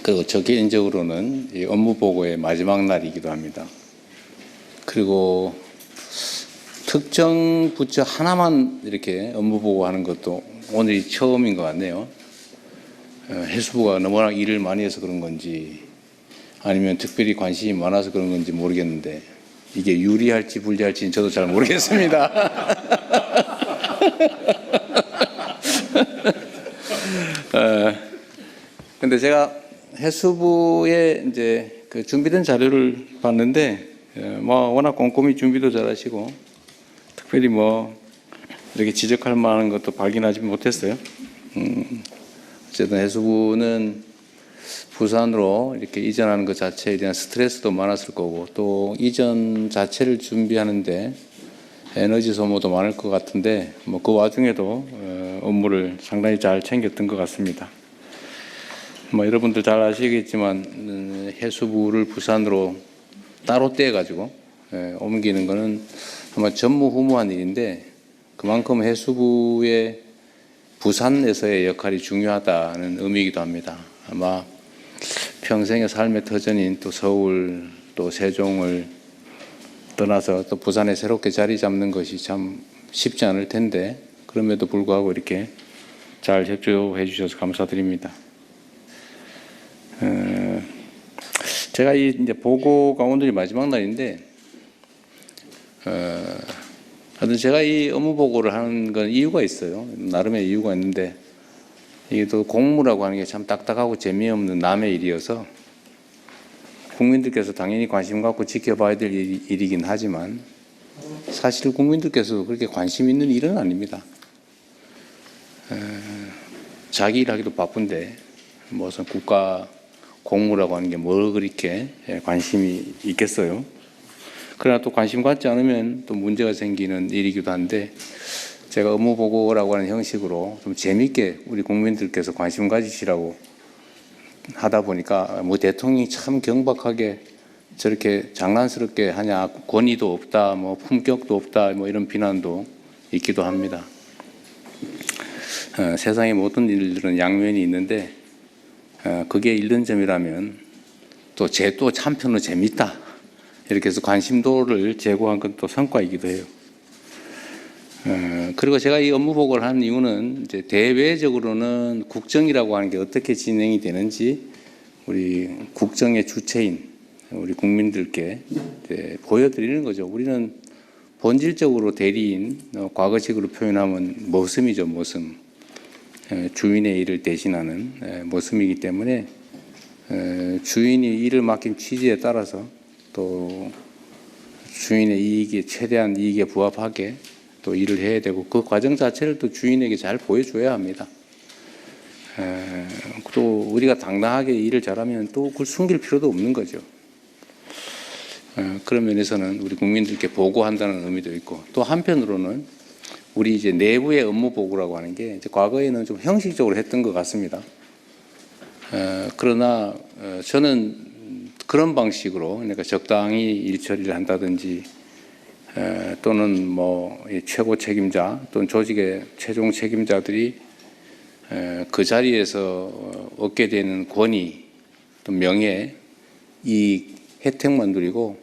그리고 저 개인적으로는 이 업무 보고의 마지막 날이기도 합니다. 그리고 특정 부처 하나만 이렇게 업무 보고하는 것도 오늘이 처음인 것 같네요. 해수부가 너무나 일을 많이 해서 그런 건지 아니면 특별히 관심이 많아서 그런 건지 모르겠는데 이게 유리할지 불리할지는 저도 잘 모르겠습니다. 근데 제가 해수부에 이제 그 준비된 자료를 봤는데 뭐 워낙 꼼꼼히 준비도 잘하시고 특별히 뭐 이렇게 지적할 만한 것도 발견하지 못했어요. 어쨌든 해수부는 부산으로 이렇게 이전하는 것 자체에 대한 스트레스도 많았을 거고 또 이전 자체를 준비하는데 에너지 소모도 많을 것 같은데 뭐 그 와중에도 업무를 상당히 잘 챙겼던 것 같습니다. 뭐 여러분들 잘 아시겠지만 해수부를 부산으로 따로 떼가지고 옮기는 거는 아마 전무후무한 일인데 그만큼 해수부의 부산에서의 역할이 중요하다는 의미이기도 합니다. 아마 평생의 삶의 터전인 또 서울 또 세종을 떠나서 또 부산에 새롭게 자리 잡는 것이 참 쉽지 않을 텐데 그럼에도 불구하고 이렇게 잘 협조해 주셔서 감사드립니다. 제가 이제 보고가 오늘이 마지막 날인데, 하여튼 제가 이 업무 보고를 하는 건 이유가 있어요. 나름의 이유가 있는데, 이게 또 공무라고 하는 게 참 딱딱하고 재미없는 남의 일이어서 국민들께서 당연히 관심 갖고 지켜봐야 될 일이긴 하지만 사실 국민들께서도 그렇게 관심 있는 일은 아닙니다. 자기 일하기도 바쁜데 무슨 국가 공무라고 하는 게 뭘 그렇게 관심이 있겠어요. 그러나 또 관심 갖지 않으면 또 문제가 생기는 일이기도 한데 제가 업무 보고라고 하는 형식으로 좀 재밌게 우리 국민들께서 관심 가지시라고 하다 보니까 뭐 대통령이 참 경박하게 저렇게 장난스럽게 하냐, 권위도 없다, 뭐 품격도 없다, 뭐 이런 비난도 있기도 합니다. 세상의 모든 일들은 양면이 있는데 그게 잃는 점이라면 또 한편으로 재밌다 이렇게 해서 관심도를 제고한 건 또 성과이기도 해요. 그리고 제가 이 업무 보고를 한 이유는 이제 대외적으로는 국정이라고 하는 게 어떻게 진행이 되는지 우리 국정의 주체인 우리 국민들께 보여드리는 거죠. 우리는 본질적으로 대리인, 과거식으로 표현하면 머슴이죠, 머슴. 주인의 일을 대신하는 머슴이기 때문에 주인이 일을 맡긴 취지에 따라서 또 주인의 이익에 최대한 이익에 부합하게 또 일을 해야 되고 그 과정 자체를 또 주인에게 잘 보여줘야 합니다. 또 우리가 당당하게 일을 잘하면 또 그걸 숨길 필요도 없는 거죠. 그런 면에서는 우리 국민들께 보고한다는 의미도 있고 또 한편으로는 우리 이제 내부의 업무 보고라고 하는 게 이제 과거에는 좀 형식적으로 했던 것 같습니다. 그러나 저는 그런 방식으로 그러니까 적당히 일 처리를 한다든지 또는 뭐 최고 책임자 또는 조직의 최종 책임자들이 그 자리에서 얻게 되는 권위 또 명예 이익 혜택만 누리고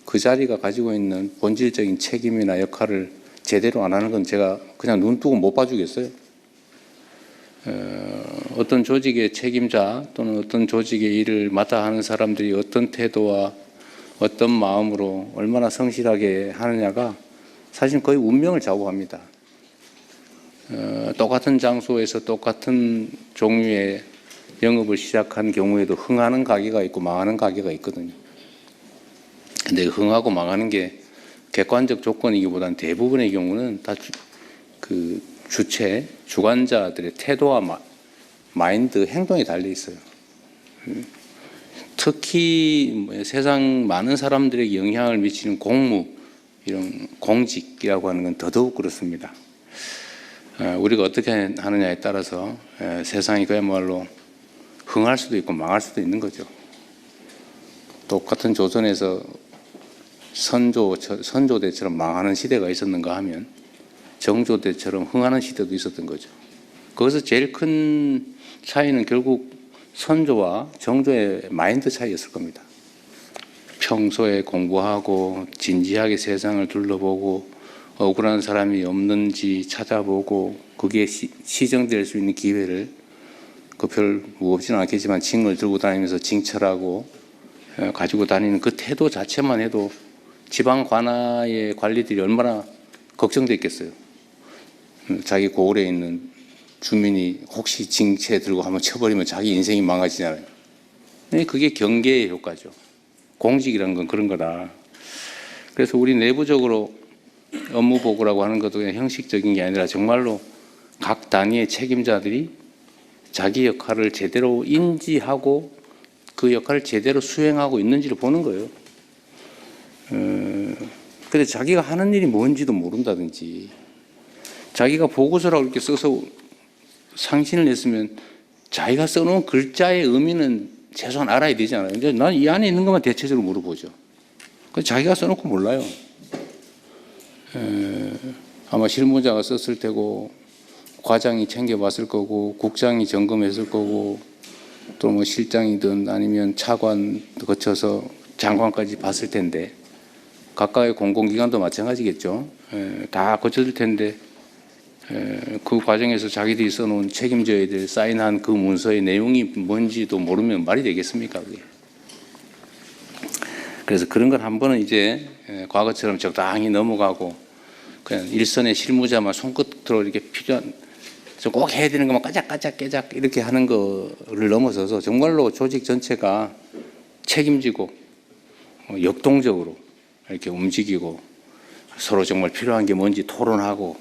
그 자리가 가지고 있는 본질적인 책임이나 역할을 제대로 안 하는 건 제가 그냥 눈 뜨고 못 봐주겠어요. 어떤 조직의 책임자 또는 어떤 조직의 일을 맡아 하는 사람들이 어떤 태도와 어떤 마음으로 얼마나 성실하게 하느냐가 사실 거의 운명을 좌우합니다. 똑같은 장소에서 똑같은 종류의 영업을 시작한 경우에도 흥하는 가게가 있고 망하는 가게가 있거든요. 근데 흥하고 망하는 게 객관적 조건이기보다는 대부분의 경우는 다 그 주체, 주관자들의 태도와 마인드, 행동에 달려 있어요. 특히 세상 많은 사람들에게 영향을 미치는 공무, 이런 공직이라고 하는 건 더더욱 그렇습니다. 우리가 어떻게 하느냐에 따라서 세상이 그야말로 흥할 수도 있고 망할 수도 있는 거죠. 똑같은 조선에서 선조대처럼 망하는 시대가 있었는가 하면 정조대처럼 흥하는 시대도 있었던 거죠. 거기서 제일 큰 차이는 결국 선조와 정조의 마인드 차이였을 겁니다. 평소에 공부하고 진지하게 세상을 둘러보고 억울한 사람이 없는지 찾아보고 그게 시정될 수 있는 기회를 그 별 무겁지는 않겠지만 징을 들고 다니면서 징철하고 가지고 다니는 그 태도 자체만 해도 지방 관아의 관리들이 얼마나 걱정됐겠어요. 자기 고을에 있는 주민이 혹시 징체 들고 한번 쳐버리면 자기 인생이 망가지잖아요. 그게 경계의 효과죠. 공직이라는 건 그런 거다. 그래서 우리 내부적으로 업무 보고라고 하는 것도 그냥 형식적인 게 아니라 정말로 각 단위의 책임자들이 자기 역할을 제대로 인지하고 그 역할을 제대로 수행하고 있는지를 보는 거예요. 근데 자기가 하는 일이 뭔지도 모른다든지 자기가 보고서라고 이렇게 써서 상신을 냈으면 자기가 써놓은 글자의 의미는 최소한 알아야 되잖아요. 근데 난 이 안에 있는 것만 대체적으로 물어보죠. 자기가 써놓고 몰라요. 아마 실무자가 썼을 테고 과장이 챙겨봤을 거고 국장이 점검했을 거고 또 뭐 실장이든 아니면 차관 거쳐서 장관까지 봤을 텐데 각각의 공공기관도 마찬가지겠죠. 다 거쳤을 텐데 그 과정에서 자기들이 써놓은 책임져야 될 사인한 그 문서의 내용이 뭔지도 모르면 말이 되겠습니까? 그게. 그래서 그런 걸 한 번은 이제 과거처럼 적당히 넘어가고 그냥 일선의 실무자만 손끝으로 이렇게 필요한 꼭 해야 되는 것만 까작까작 깨작 이렇게 하는 거를 넘어서서 정말로 조직 전체가 책임지고 역동적으로 이렇게 움직이고 서로 정말 필요한 게 뭔지 토론하고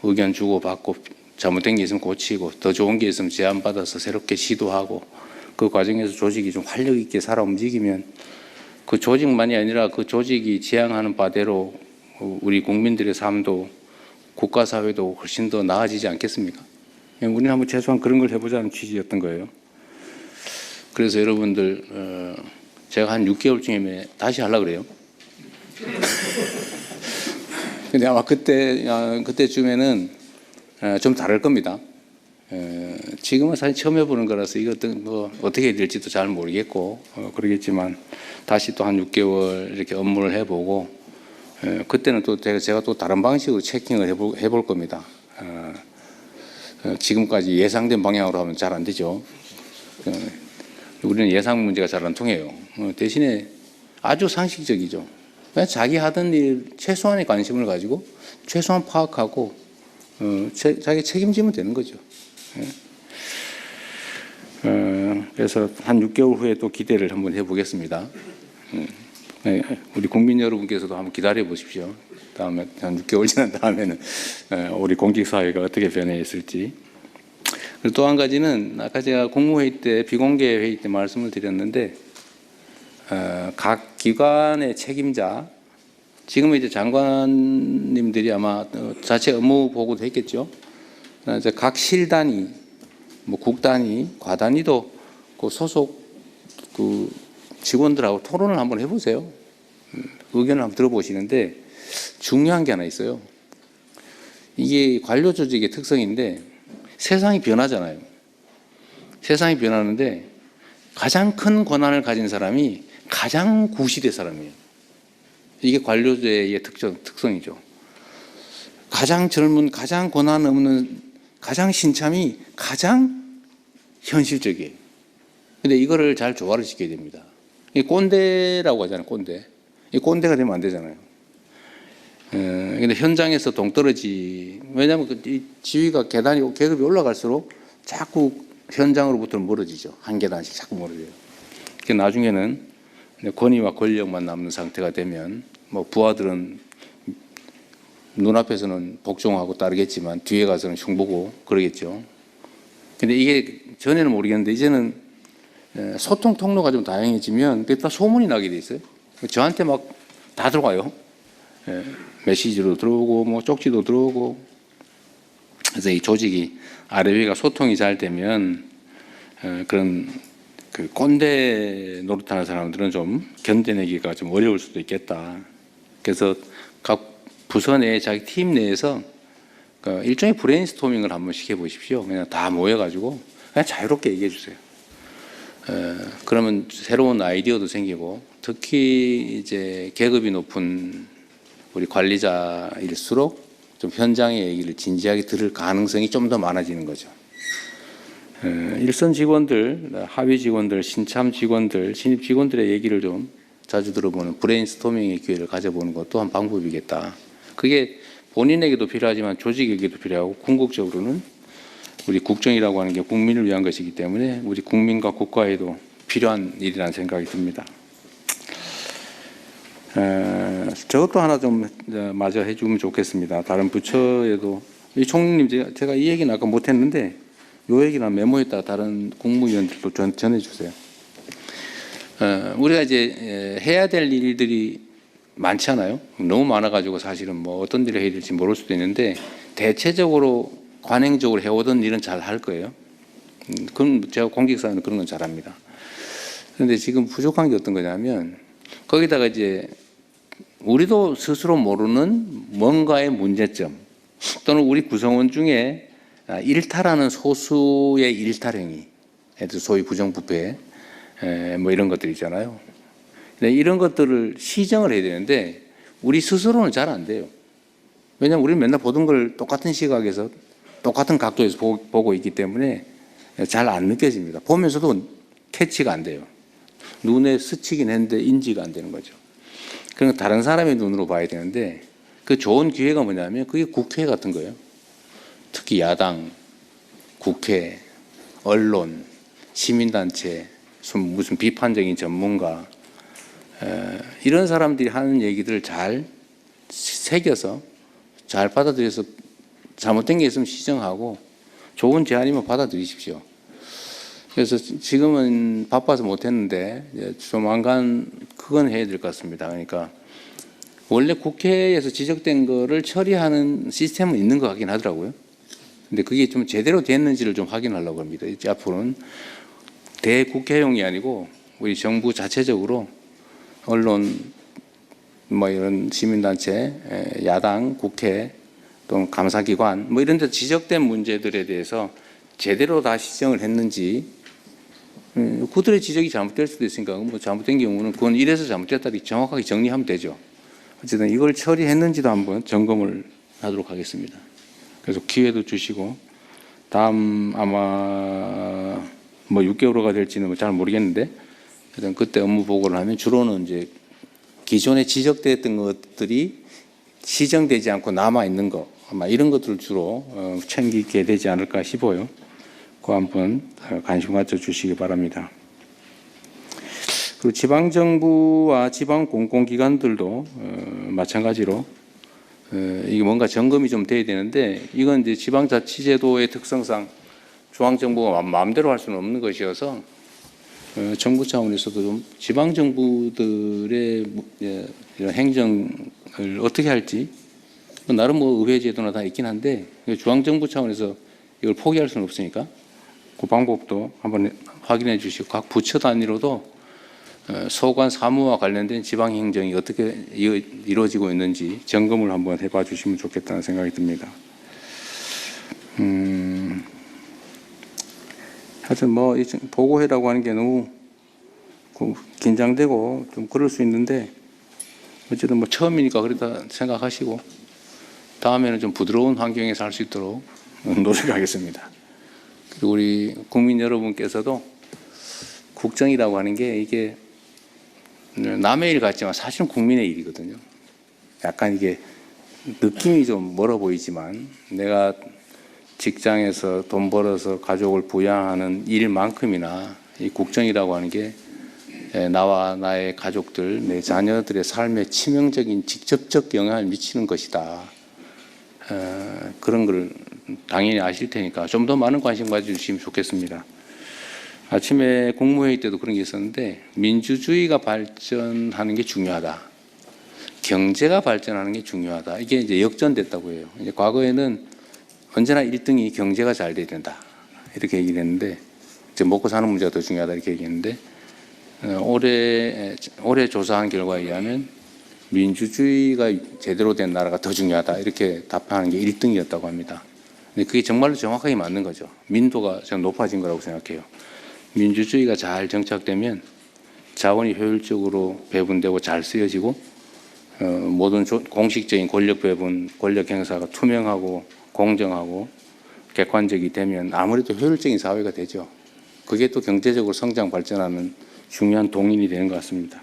의견 주고받고 잘못된 게 있으면 고치고 더 좋은 게 있으면 제안받아서 새롭게 시도하고 그 과정에서 조직이 좀 활력 있게 살아 움직이면 그 조직만이 아니라 그 조직이 지향하는 바대로 우리 국민들의 삶도 국가사회도 훨씬 더 나아지지 않겠습니까? 우리는 한번 최소한 그런 걸 해보자는 취지였던 거예요. 그래서 여러분들 제가 한 6개월쯤에 다시 하려고 그래요. 근데 아마 그때쯤에는 좀 다를 겁니다. 지금은 사실 처음 해보는 거라서 이것도 뭐 어떻게 될지도 잘 모르겠고 그러겠지만 다시 또 한 6개월 이렇게 업무를 해보고 그때는 또 제가 또 다른 방식으로 체킹을 해볼 겁니다. 지금까지 예상된 방향으로 하면 잘 안 되죠. 우리는 예상 문제가 잘 안 통해요. 대신에 아주 상식적이죠. 그냥 자기 하던 일 최소한의 관심을 가지고 최소한 파악하고 자기 책임지면 되는 거죠. 그래서 한 6개월 후에 또 기대를 한번 해보겠습니다. 우리 국민 여러분께서도 한번 기다려 보십시오. 다음에 한 6개월 지난 다음에는 우리 공직사회가 어떻게 변해 있을지. 그리고 또 한 가지는 아까 제가 국무회의 때 비공개 회의 때 말씀을 드렸는데 각 기관의 책임자 지금 이제 장관님들이 아마 자체 업무 보고도 했겠죠. 이제 각 실 단위, 뭐 국 단위, 과 단위도 그 소속 그 직원들하고 토론을 한번 해보세요. 의견을 한번 들어보시는데 중요한 게 하나 있어요. 이게 관료 조직의 특성인데 세상이 변하잖아요. 세상이 변하는데 가장 큰 권한을 가진 사람이 가장 구시대 사람이에요. 이게 관료제의 특성이죠. 가장 젊은, 가장 권한 없는, 가장 신참이 가장 현실적이에요. 근데 이거를 잘 조화를 시켜야 됩니다. 이 꼰대라고 하잖아요, 꼰대. 이 꼰대가 되면 안 되잖아요. 근데 현장에서 동떨어지, 왜냐하면 이 지위가 계급이 올라갈수록 자꾸 현장으로부터 멀어지죠. 한 계단씩 자꾸 멀어져요. 나중에는 권위와 권력만 남는 상태가 되면 뭐 부하들은 눈앞에서는 복종하고 따르겠지만 뒤에 가서는 흉보고 그러겠죠. 근데 이게 전에는 모르겠는데 이제는 소통 통로가 좀 다양해지면 그게 다 소문이 나게 돼 있어요. 저한테 막 다 들어가요. 메시지로 들어오고 뭐 쪽지도 들어오고. 그래서 이 조직이 아래 위가 소통이 잘 되면 그런 그 꼰대 노릇하는 사람들은 좀 견뎌내기가 좀 어려울 수도 있겠다. 그래서 각 부서 내 자기 팀 내에서 일종의 브레인스토밍을 한번 시켜보십시오. 그냥 다 모여가지고 그냥 자유롭게 얘기해 주세요. 그러면 새로운 아이디어도 생기고, 특히 이제 계급이 높은 우리 관리자일수록 좀 현장의 얘기를 진지하게 들을 가능성이 좀 더 많아지는 거죠. 일선 직원들, 하위 직원들, 신참 직원들, 신입 직원들의 얘기를 좀 자주 들어보는 브레인스토밍의 기회를 가져보는 것도 한 방법이겠다. 그게 본인에게도 필요하지만 조직에게도 필요하고, 궁극적으로는 우리 국정이라고 하는 게 국민을 위한 것이기 때문에 우리 국민과 국가에도 필요한 일이라는 생각이 듭니다. 저것도 하나 좀 마저 해주면 좋겠습니다. 다른 부처에도. 이 총리님, 제가 이 얘기는 아까 못했는데 이 얘기는 메모했다가 다른 국무위원들도 전해주세요. 우리가 이제 해야 될 일들이 많잖아요. 너무 많아가지고 사실은 뭐 어떤 일을 해야 될지 모를 수도 있는데, 대체적으로 관행적으로 해오던 일은 잘 할 거예요. 그건 제가 공직사는 그런 건 잘합니다. 그런데 지금 부족한 게 어떤 거냐면, 거기다가 이제 우리도 스스로 모르는 뭔가의 문제점, 또는 우리 구성원 중에 일탈하는 소수의 일탈행위, 소위 부정부패, 뭐 이런 것들 있잖아요. 이런 것들을 시정을 해야 되는데 우리 스스로는 잘 안 돼요. 왜냐하면 우리는 맨날 보던 걸 똑같은 시각에서 똑같은 각도에서 보고 있기 때문에 잘 안 느껴집니다. 보면서도 캐치가 안 돼요. 눈에 스치긴 했는데 인지가 안 되는 거죠. 그러니까 다른 사람의 눈으로 봐야 되는데, 그 좋은 기회가 뭐냐면 그게 국회 같은 거예요. 특히 야당, 국회, 언론, 시민단체, 무슨 비판적인 전문가, 이런 사람들이 하는 얘기들을 잘 새겨서 잘 받아들여서 잘못된 게 있으면 시정하고, 좋은 제안이면 받아들이십시오. 그래서 지금은 바빠서 못했는데 조만간 그건 해야 될 것 같습니다. 그러니까 원래 국회에서 지적된 거를 처리하는 시스템은 있는 것 같긴 하더라고요. 근데 그게 좀 제대로 됐는지를 좀 확인하려고 합니다. 이제 앞으로는 대국회용이 아니고 우리 정부 자체적으로 언론, 뭐 이런 시민단체, 야당, 국회, 또는 감사기관, 뭐 이런 데 지적된 문제들에 대해서 제대로 다 시정을 했는지, 그들의 지적이 잘못될 수도 있으니까 뭐 잘못된 경우는 그건 이래서 잘못됐다 이렇게 정확하게 정리하면 되죠. 어쨌든 이걸 처리했는지도 한번 점검을 하도록 하겠습니다. 그래서 기회도 주시고, 다음 아마 뭐 6개월호가 될지는 잘 모르겠는데, 일단 그때 업무 보고를 하면 주로는 이제 기존에 지적됐던 것들이 시정되지 않고 남아 있는 거, 아마 이런 것들을 주로 챙기게 되지 않을까 싶어요. 그거 한번 관심 가져 주시기 바랍니다. 그리고 지방정부와 지방공공기관들도 마찬가지로 이게 뭔가 점검이 좀 돼야 되는데, 이건 이제 지방자치제도의 특성상 중앙정부가 마음대로 할 수는 없는 것이어서 정부 차원에서도 좀 지방정부들의 이런 행정을 어떻게 할지, 나름 뭐 의회제도나 다 있긴 한데 중앙정부 차원에서 이걸 포기할 수는 없으니까 그 방법도 한번 확인해 주시고, 각 부처 단위로도 소관 사무와 관련된 지방행정이 어떻게 이루어지고 있는지 점검을 한번 해봐 주시면 좋겠다는 생각이 듭니다. 하여튼 뭐 보고회라고 하는 게 너무 긴장되고 좀 그럴 수 있는데, 어쨌든 뭐 처음이니까 그렇다 생각하시고 다음에는 좀 부드러운 환경에서 할 수 있도록 노력하겠습니다. 그리고 우리 국민 여러분께서도 국정이라고 하는 게 이게 남의 일 같지만 사실은 국민의 일이거든요. 약간 이게 느낌이 좀 멀어 보이지만 내가 직장에서 돈 벌어서 가족을 부양하는 일만큼이나 이 국정이라고 하는 게 나와 나의 가족들, 내 자녀들의 삶에 치명적인 직접적 영향을 미치는 것이다. 그런 걸 당연히 아실 테니까 좀 더 많은 관심 가져주시면 좋겠습니다. 아침에 국무회의 때도 그런 게 있었는데, 민주주의가 발전하는 게 중요하다, 경제가 발전하는 게 중요하다, 이게 이제 역전됐다고 해요. 이제 과거에는 언제나 1등이 경제가 잘 돼야 된다 이렇게 얘기를 했는데, 이제 먹고 사는 문제가 더 중요하다 이렇게 얘기했는데, 올해 조사한 결과에 의하면 민주주의가 제대로 된 나라가 더 중요하다 이렇게 답하는 게 1등이었다고 합니다. 근데 그게 정말로 정확하게 맞는 거죠. 민도가 좀 높아진 거라고 생각해요. 민주주의가 잘 정착되면 자원이 효율적으로 배분되고 잘 쓰여지고 모든 공식적인 권력 배분, 권력 행사가 투명하고 공정하고 객관적이 되면 아무래도 효율적인 사회가 되죠. 그게 또 경제적으로 성장 발전하는 중요한 동인이 되는 것 같습니다.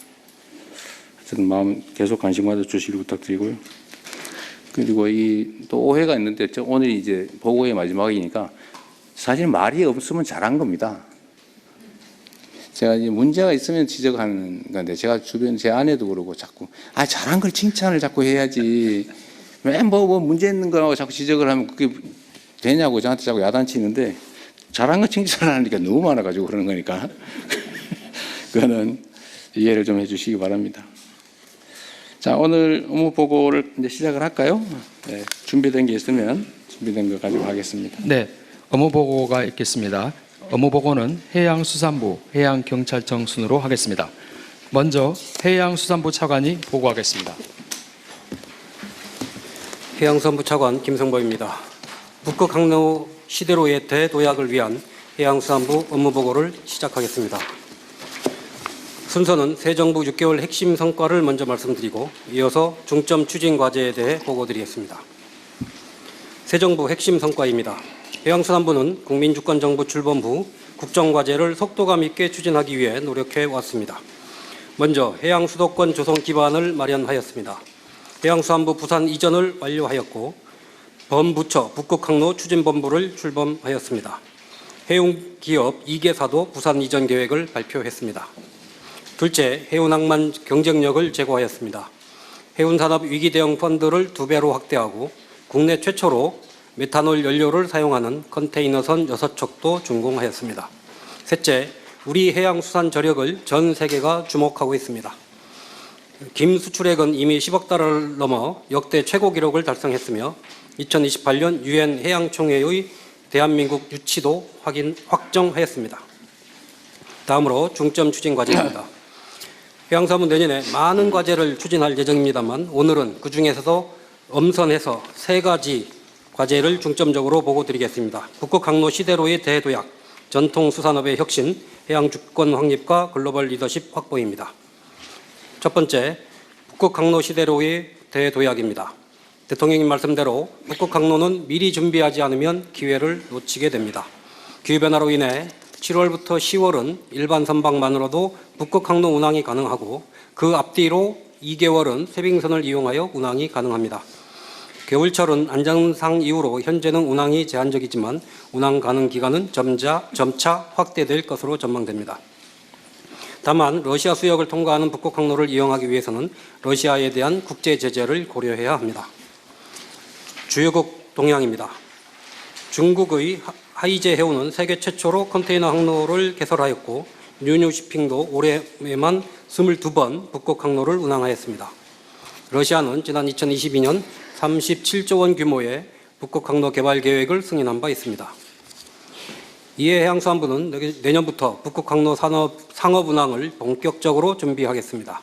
하여튼 마음 계속 관심 가져 주시길 부탁드리고요. 그리고 또 오해가 있는데 오늘 이제 보고의 마지막이니까 사실 말이 없으면 잘한 겁니다. 제가 이제 문제가 있으면 지적하는 건데 제가 주변 제 아내도 그러고 자꾸 잘한 걸 칭찬을 자꾸 해야지 왜 뭐 문제 있는 거라고 자꾸 지적을 하면 그게 되냐고 저한테 자꾸 야단치는데 잘한 거 칭찬을 하니까 너무 많아가지고 그러는 거니까 그거는 이해를 좀 해주시기 바랍니다. 자, 오늘 업무 보고를 이제 시작을 할까요? 네, 준비된 게 있으면 준비된 거 가지고 하겠습니다. 네, 업무 보고가 있겠습니다. 업무 보고는 해양수산부, 해양경찰청 순으로 하겠습니다. 먼저 해양수산부 차관이 보고하겠습니다. 해양수산부 차관 김성보입니다. 북극 항로 시대로의 대도약을 위한 해양수산부 업무 보고를 시작하겠습니다. 순서는 새 정부 6개월 핵심 성과를 먼저 말씀드리고 이어서 중점 추진 과제에 대해 보고드리겠습니다. 새 정부 핵심 성과입니다. 해양수산부는 국민주권정부 출범 후 국정과제를 속도감 있게 추진하기 위해 노력해 왔습니다. 먼저 해양수도권 조성 기반을 마련하였습니다. 해양수산부 부산 이전을 완료하였고 범부처 북극항로 추진본부를 출범하였습니다. 해운기업 2개사도 부산 이전 계획을 발표했습니다. 둘째, 해운항만 경쟁력을 제고하였습니다. 해운산업 위기대응 펀드를 2배로 확대하고 국내 최초로 메탄올 연료를 사용하는 컨테이너선 6척도 준공하였습니다. 셋째, 우리 해양수산 저력을 전 세계가 주목하고 있습니다. 김 수출액은 이미 10억 달러를 넘어 역대 최고 기록을 달성했으며 2028년 유엔 해양총회의 대한민국 유치도 확정하였습니다. 다음으로 중점 추진 과제입니다. 해양수산부 내년에 많은 과제를 추진할 예정입니다만 오늘은 그중에서도 엄선해서 3가지 과제를 중점적으로 보고드리겠습니다. 북극항로 시대로의 대도약, 전통수산업의 혁신, 해양주권 확립과 글로벌 리더십 확보입니다. 첫 번째, 북극항로 시대로의 대도약입니다. 대통령님 말씀대로 북극항로는 미리 준비하지 않으면 기회를 놓치게 됩니다. 기후변화로 인해 7월부터 10월은 일반 선박만으로도 북극항로 운항이 가능하고 그 앞뒤로 2개월은 쇄빙선을 이용하여 운항이 가능합니다. 겨울철은 안전상 이유로 현재는 운항이 제한적이지만 운항 가능 기간은 점차 확대될 것으로 전망됩니다. 다만 러시아 수역을 통과하는 북극항로를 이용하기 위해서는 러시아에 대한 국제 제재를 고려해야 합니다. 주요국 동향입니다. 중국의 하이제 해운은 세계 최초로 컨테이너 항로를 개설하였고 뉴뉴시핑도 올해에만 22번 북극항로를 운항하였습니다. 러시아는 지난 2022년 37조 원 규모의 북극항로 개발 계획을 승인한 바 있습니다. 이에 해양수산부는 내년부터 북극항로 상업 운항을 본격적으로 준비하겠습니다.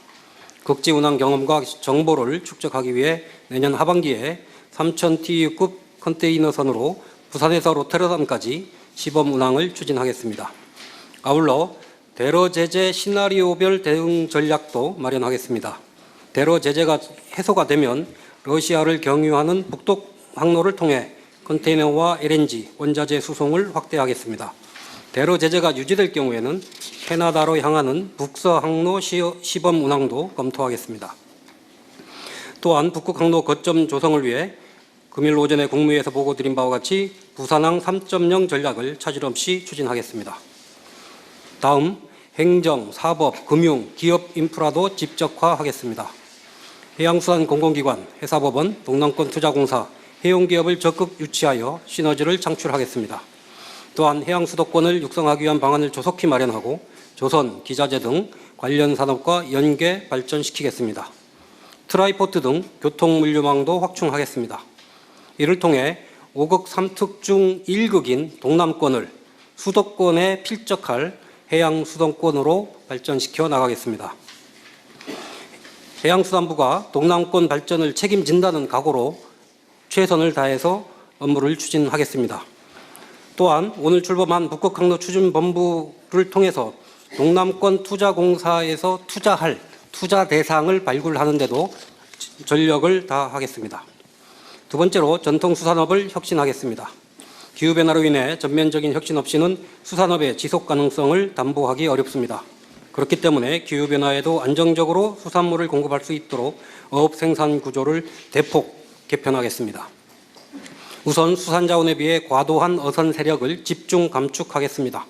극지 운항 경험과 정보를 축적하기 위해 내년 하반기에 3,000TEU급 컨테이너선으로 부산에서 로테르담까지 시범 운항을 추진하겠습니다. 아울러 대러 제재 시나리오별 대응 전략도 마련하겠습니다. 대러 제재가 해소가 되면 러시아를 경유하는 북독 항로를 통해 컨테이너와 LNG, 원자재 수송을 확대하겠습니다. 대러 제재가 유지될 경우에는 캐나다로 향하는 북서 항로 시범 운항도 검토하겠습니다. 또한 북극항로 거점 조성을 위해 금일 오전에 국무회의에서 보고드린 바와 같이 부산항 3.0 전략을 차질 없이 추진하겠습니다. 다음, 행정, 사법, 금융, 기업 인프라도 집적화하겠습니다. 해양수산 공공기관, 해사법원, 동남권 투자공사, 해운기업을 적극 유치하여 시너지를 창출하겠습니다. 또한 해양수도권을 육성하기 위한 방안을 조속히 마련하고 조선, 기자재 등 관련 산업과 연계 발전시키겠습니다. 트라이포트 등 교통물류망도 확충하겠습니다. 이를 통해 5극 3특 중 1극인 동남권을 수도권에 필적할 해양수도권으로 발전시켜 나가겠습니다. 해양수산부가 동남권 발전을 책임진다는 각오로 최선을 다해서 업무를 추진하겠습니다. 또한 오늘 출범한 북극항로 추진본부를 통해서 동남권 투자공사에서 투자할 투자 대상을 발굴하는 데도 전력을 다하겠습니다. 두 번째로 전통수산업을 혁신하겠습니다. 기후변화로 인해 전면적인 혁신 없이는 수산업의 지속 가능성을 담보하기 어렵습니다. 그렇기 때문에 기후변화에도 안정적으로 수산물을 공급할 수 있도록 어업 생산 구조를 대폭 개편하겠습니다. 우선 수산자원에 비해 과도한 어선 세력을 집중 감축하겠습니다.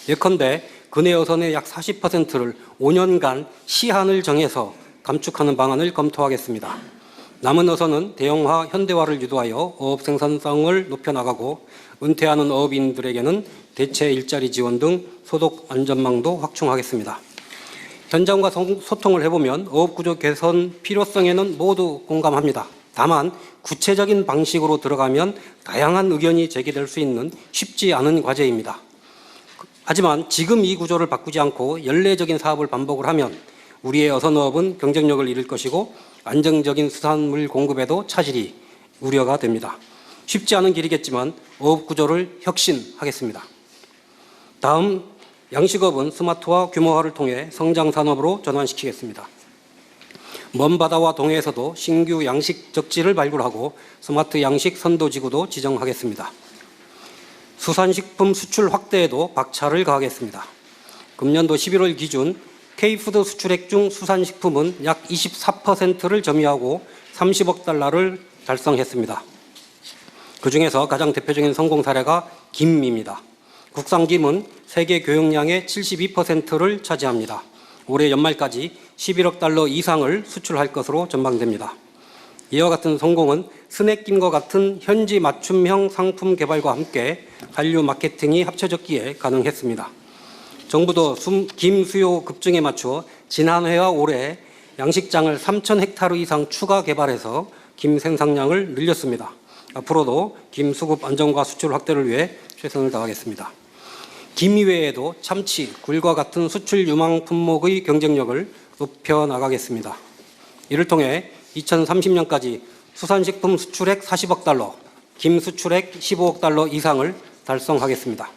예컨대 근해 어선의 약 40%를 5년간 시한을 정해서 감축하는 방안을 검토하겠습니다. 남은 어선은 대형화, 현대화를 유도하여 어업 생산성을 높여나가고 은퇴하는 어업인들에게는 대체 일자리 지원 등 소득 안전망도 확충하겠습니다. 현장과 소통을 해보면 어업구조 개선 필요성에는 모두 공감합니다. 다만 구체적인 방식으로 들어가면 다양한 의견이 제기될 수 있는 쉽지 않은 과제입니다. 하지만 지금 이 구조를 바꾸지 않고 연례적인 사업을 반복을 하면 우리의 어선어업은 경쟁력을 잃을 것이고 안정적인 수산물 공급에도 차질이 우려가 됩니다. 쉽지 않은 길이겠지만 어업 구조를 혁신하겠습니다. 다음, 양식업은 스마트화, 규모화를 통해 성장 산업으로 전환시키겠습니다. 먼 바다와 동해에서도 신규 양식 적지를 발굴하고 스마트 양식 선도지구도 지정하겠습니다. 수산식품 수출 확대에도 박차를 가하겠습니다. 금년도 11월 기준 K푸드 수출액 중 수산식품은 약 24%를 점유하고 30억 달러를 달성했습니다. 그중에서 가장 대표적인 성공 사례가 김입니다. 국산 김은 세계 교역량의 72%를 차지합니다. 올해 연말까지 11억 달러 이상을 수출할 것으로 전망됩니다. 이와 같은 성공은 스낵김과 같은 현지 맞춤형 상품 개발과 함께 한류 마케팅이 합쳐졌기에 가능했습니다. 정부도 김 수요 급증에 맞추어 지난해와 올해 양식장을 3,000헥타르 이상 추가 개발해서 김 생산량을 늘렸습니다. 앞으로도 김 수급 안정과 수출 확대를 위해 최선을 다하겠습니다. 김 이외에도 참치, 굴과 같은 수출 유망 품목의 경쟁력을 높여 나가겠습니다. 이를 통해 2030년까지 수산식품 수출액 40억 달러, 김 수출액 15억 달러 이상을 달성하겠습니다.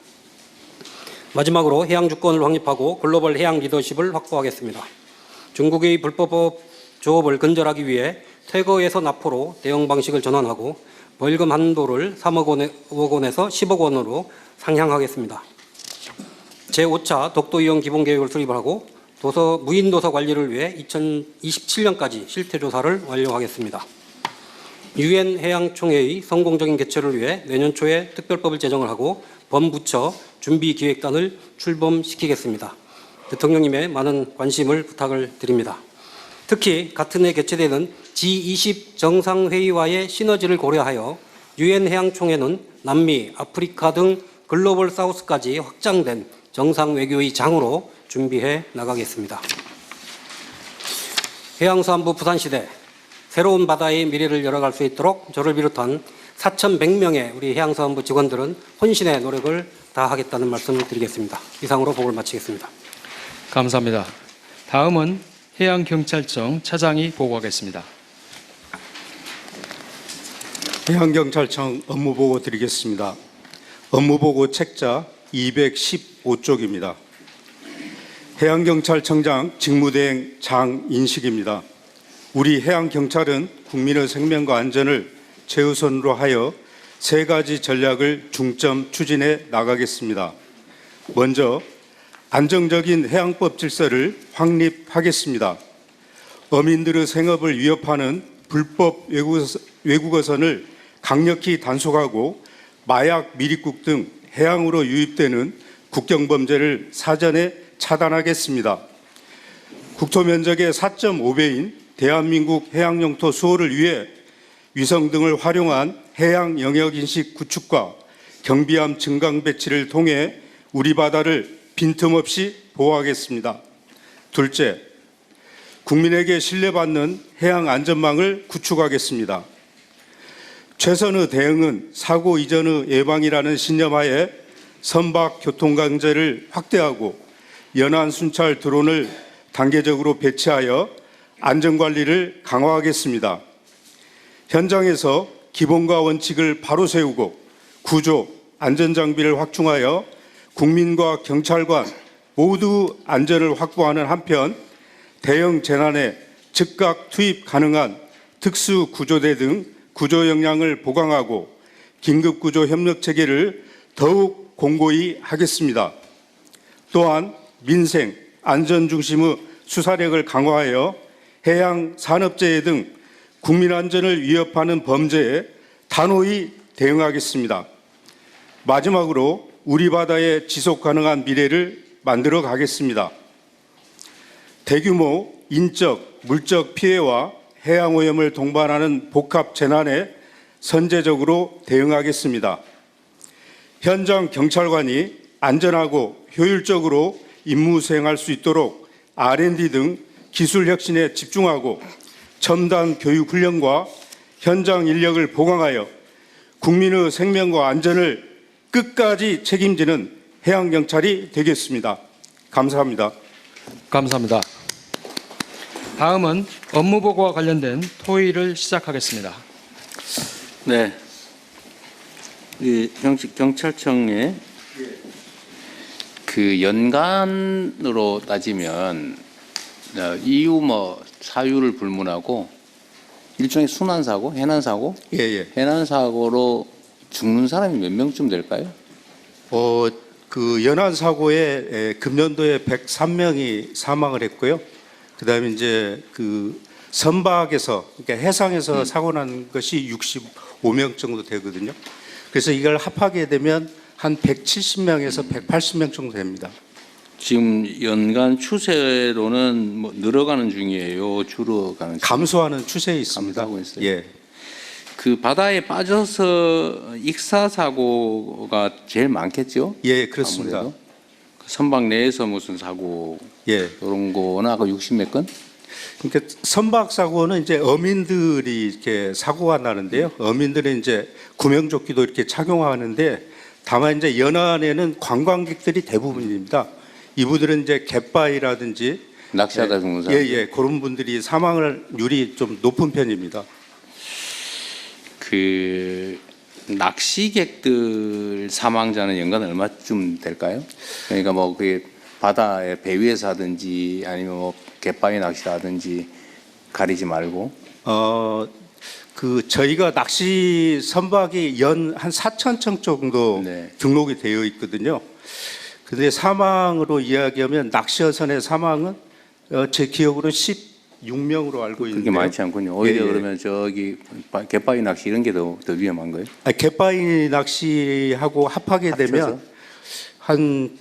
마지막으로 해양 주권을 확립하고 글로벌 해양 리더십을 확보하겠습니다. 중국의 불법 조업을 근절하기 위해 퇴거에서 납포로 대응 방식을 전환하고 벌금 한도를 3억 원에서 10억 원으로 상향하겠습니다. 제5차 독도 이용 기본계획을 수립하고 무인 도서 관리를 위해 2027년까지 실태조사를 완료하겠습니다. 유엔 해양총회의 성공적인 개최를 위해 내년 초에 특별법을 제정을 하고 범부처 준비기획단을 출범시키겠습니다. 대통령님의 많은 관심을 부탁을 드립니다. 특히 같은 해 개최되는 G20 정상회의와의 시너지를 고려하여 유엔 해양총회는 남미, 아프리카 등 글로벌 사우스까지 확장된 정상외교의 장으로 준비해 나가겠습니다. 해양수산부 부산시대 새로운 바다의 미래를 열어갈 수 있도록 저를 비롯한 4,100명의 우리 해양수산부 직원들은 혼신의 노력을 다하겠다는 말씀을 드리겠습니다. 이상으로 보고를 마치겠습니다. 감사합니다. 다음은 해양경찰청 차장이 보고하겠습니다. 해양경찰청 업무보고 드리겠습니다. 업무보고 책자 215쪽입니다. 해양경찰청장 직무대행 장인식입니다. 우리 해양경찰은 국민의 생명과 안전을 최우선으로 하여 세 가지 전략을 중점 추진해 나가겠습니다. 먼저 안정적인 해양법 질서를 확립하겠습니다. 어민들의 생업을 위협하는 불법 외국어선을 강력히 단속하고 마약, 미립국 등 해양으로 유입되는 국경범죄를 사전에 차단하겠습니다. 국토면적의 4.5배인 대한민국 해양영토 수호를 위해 위성 등을 활용한 해양 영역인식 구축과 경비함 증강 배치를 통해 우리 바다를 빈틈없이 보호하겠습니다. 둘째, 국민에게 신뢰받는 해양 안전망을 구축하겠습니다. 최선의 대응은 사고 이전의 예방이라는 신념하에 선박 교통강제를 확대하고 연안 순찰 드론을 단계적으로 배치하여 안전관리를 강화하겠습니다. 현장에서 기본과 원칙을 바로 세우고 구조, 안전장비를 확충하여 국민과 경찰관 모두 안전을 확보하는 한편 대형 재난에 즉각 투입 가능한 특수구조대 등 구조 역량을 보강하고 긴급구조 협력 체계를 더욱 공고히 하겠습니다. 또한 민생, 안전 중심의 수사력을 강화하여 해양 산업재해 등 국민 안전을 위협하는 범죄에 단호히 대응하겠습니다. 마지막으로 우리 바다의 지속 가능한 미래를 만들어 가겠습니다. 대규모 인적, 물적 피해와 해양 오염을 동반하는 복합 재난에 선제적으로 대응하겠습니다. 현장 경찰관이 안전하고 효율적으로 임무 수행할 수 있도록 R&D 등 기술 혁신에 집중하고 첨단 교육 훈련과 현장 인력을 보강하여 국민의 생명과 안전을 끝까지 책임지는 해양경찰이 되겠습니다. 감사합니다. 감사합니다. 다음은 업무보고와 관련된 토의를 시작하겠습니다. 네. 이 경찰청에 그 연간으로 따지면 이유 뭐 사유를 불문하고 일종의 순환 사고, 해난 사고, 해난 사고로 죽는 사람이 몇 명쯤 될까요? 그 연안 사고에 금년도에 103명이 사망을 했고요. 그다음에 이제 그 선박에서 그러니까 해상에서 사고 난 것이 65명 정도 되거든요. 그래서 이걸 합하게 되면 한 170명에서 180명 정도 됩니다. 지금 연간 추세로는 뭐 늘어가는 중이에요, 줄어가는 중이에요? 감소하는 추세에 있습니다. 감소하고 있어요. 예. 그 바다에 빠져서 익사 사고가 제일 많겠죠? 예, 그렇습니다. 아무래도. 선박 내에서 무슨 사고 예. 이런 거나 아까 60몇 건? 그러니까 선박 사고는 이제 어민들이 이렇게 사고가 나는데요. 어민들은 이제 구명조끼도 이렇게 착용하는데 다만 이제 연안에는 관광객들이 대부분입니다. 이분들은 이제 갯바위라든지 낚시하다 죽는 사람. 예, 그런 분들이 사망률이 좀 높은 편입니다. 그 낚시객들 사망자는 연간 얼마쯤 될까요? 그러니까 뭐 그게 바다에 배 위에서 하든지 아니면 뭐 갯바위 낚시라든지 가리지 말고. 그 저희가 낚시 선박이 연 한 4,000척 정도 네. 등록이 되어 있거든요. 근데 사망으로 이야기하면 낚시어선의 사망은 제 기억으로 16명으로 알고 그렇게 있는데 많지 않군요. 오히려 예. 그러면 저기 갯바위 낚시 이런 게 더 위험한 거예요? 갯바위 낚시하고 합하게 되면 한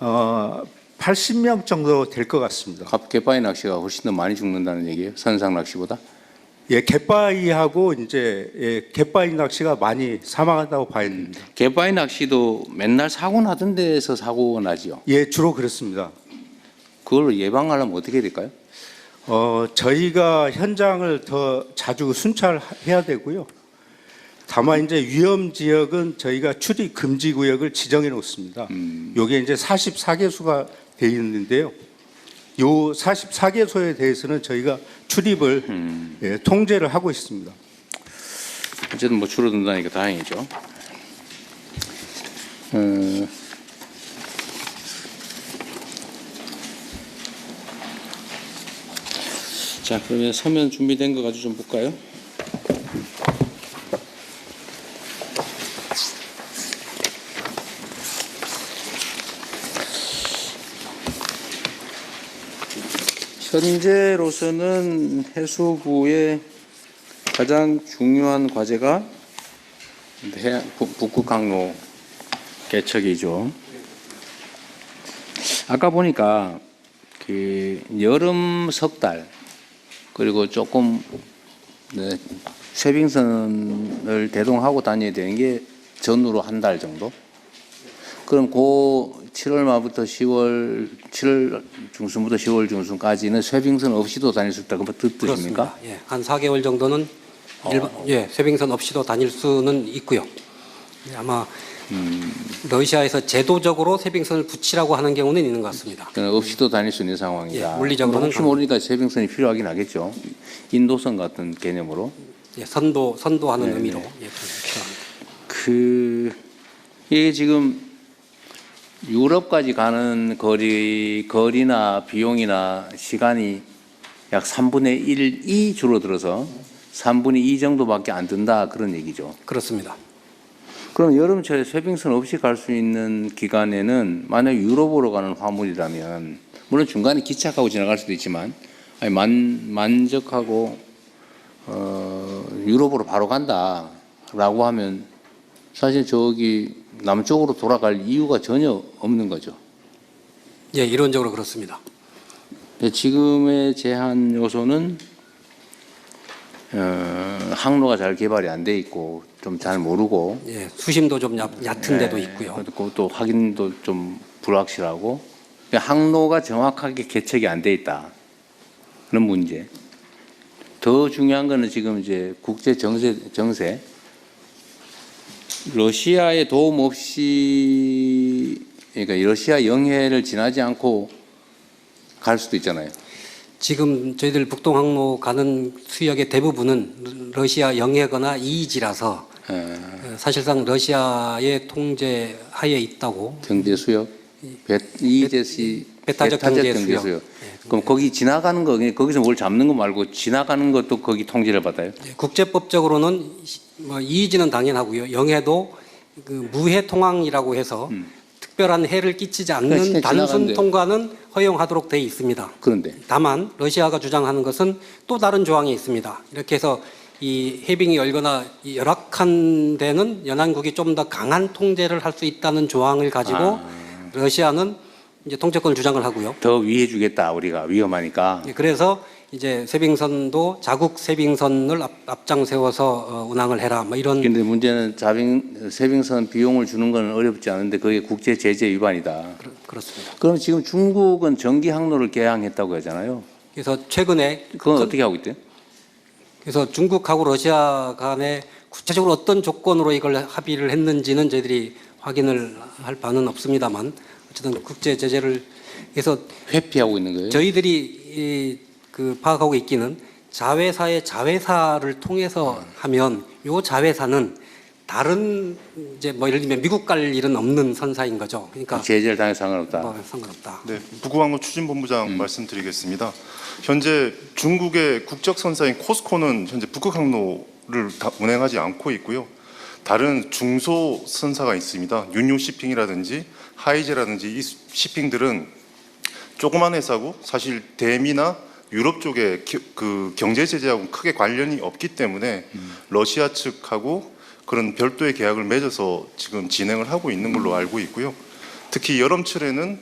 80명 정도 될 것 같습니다. 갯바위 낚시가 훨씬 더 많이 죽는다는 얘기예요? 선상 낚시보다? 예, 갯바위하고 이제 갯바위 낚시가 많이 사망한다고 봐야 됩니다. 갯바위 낚시도 맨날 사고 나던 데서 사고가 나지요. 예, 주로 그렇습니다. 그걸 예방하려면 어떻게 해야 될까요? 저희가 현장을 더 자주 순찰해야 되고요. 다만 이제 위험 지역은 저희가 출입 금지 구역을 지정해 놓습니다. 요게 이제 44개소가 돼 있는데요. 요 44개소에 대해서는 저희가 출입을 예, 통제를 하고 있습니다. 어쨌든 뭐 줄어든다니까 다행이죠. 자, 그러면 서면 준비된 거 가지고 좀 볼까요? 현재로서는 해수부의 가장 중요한 과제가 북극 항로 개척이죠. 아까 보니까 그 여름 석 달 그리고 조금 쇄빙선을 대동하고 다녀야 되는 게 전후로 한 달 정도. 그럼 그 7월 말부터 7월 중순부터 10월 중순까지는 쇄빙선 없이도 다닐 수 있다고 뜻입니까? 그렇습니다. 예, 한 4개월 정도는 쇄빙선 없이도 다닐 수는 있고요. 예, 아마 러시아에서 제도적으로 쇄빙선을 붙이라고 하는 경우는 있는 것 같습니다. 그러니까 없이도 다닐 수 있는 상황이다. 예, 물리적으로는 혹시 모르니까 쇄빙선이 필요하긴 하겠죠. 인도선 같은 개념으로. 예, 선도하는 네, 의미로 네. 예, 필요합니다. 그 이게 지금 유럽까지 가는 거리나 비용이나 시간이 약 3분의 1이 줄어들어서 3분의 2 정도밖에 안 든다 그런 얘기죠. 그렇습니다. 그럼 여름철에 쇠빙선 없이 갈 수 있는 기간에는 만약 유럽으로 가는 화물이라면 물론 중간에 기착하고 지나갈 수도 있지만 아니, 만적하고 유럽으로 바로 간다라고 하면 사실 저기 남쪽으로 돌아갈 이유가 전혀 없는 거죠. 예, 이론적으로 그렇습니다. 지금의 제한 요소는 항로가 잘 개발이 안 돼 있고 좀 잘 모르고 예, 수심도 좀 얕은 데도 있고요. 그리고 또 확인도 좀 불확실하고 항로가 정확하게 개척이 안 돼 있다 그런 문제. 더 중요한 거는 지금 이제 국제 정세 러시아의 도움 없이 그러니까 러시아 영해를 지나지 않고 갈 수도 있잖아요. 지금 저희들 북동 항로 가는 수역의 대부분은 러시아 영해거나 이이지라서 사실상 러시아의 통제 하에 있다고. 경제 수역, 이제시 배타적 경제 수역. 그럼 거기 지나가는 거 거기서 뭘 잡는 거 말고 지나가는 것도 거기 통제를 받아요? 예, 국제법적으로는 뭐 이이지는 당연하고요. 영해도 그 무해 통항이라고 해서 특별한 해를 끼치지 않는 그러니까 단순 지나간대요. 통과는 허용하도록 돼 있습니다. 그런데 다만 러시아가 주장하는 것은 또 다른 조항이 있습니다. 이렇게 해서 이 해빙이 열거나 이 열악한 데는 연안국이 좀 더 강한 통제를 할 수 있다는 조항을 가지고 러시아는 이제 통제권 주장을 하고요. 더 위해 주겠다 우리가 위험하니까. 예, 그래서 이제 세빙선도 자국 세빙선을 앞장 세워서 운항을 해라 뭐 이런. 근데 문제는 세빙선 비용을 주는 건 어렵지 않은데 그게 국제 제재 위반이다. 그렇습니다. 그럼 지금 중국은 전기 항로를 개항했다고 하잖아요. 그래서 최근에 그건 어떻게 하고 있대요? 그래서 중국하고 러시아 간에 구체적으로 어떤 조건으로 이걸 합의를 했는지는 저희들이 확인을 할 바는 없습니다만 어쨌든 국제 제재를 해서 회피하고 있는 거예요? 저희들이 그 파악하고 있기는 자회사의 자회사를 통해서 하면 요 자회사는 다른 이제 뭐 예를 들면 미국 갈 일은 없는 선사인 거죠. 그러니까 제재를 당해 상관없다. 뭐 상관없다. 네, 북구항로 추진본부장 말씀드리겠습니다. 현재 중국의 국적 선사인 코스코는 현재 북극항로를 다 운행하지 않고 있고요. 다른 중소 선사가 있습니다. 윤요 시핑이라든지 하이제라든지 이 시핑들은 조그만 회사고 사실 대미나 유럽 쪽에 그 경제 제재하고 크게 관련이 없기 때문에 러시아 측하고 그런 별도의 계약을 맺어서 지금 진행을 하고 있는 걸로 알고 있고요. 특히 여름철에는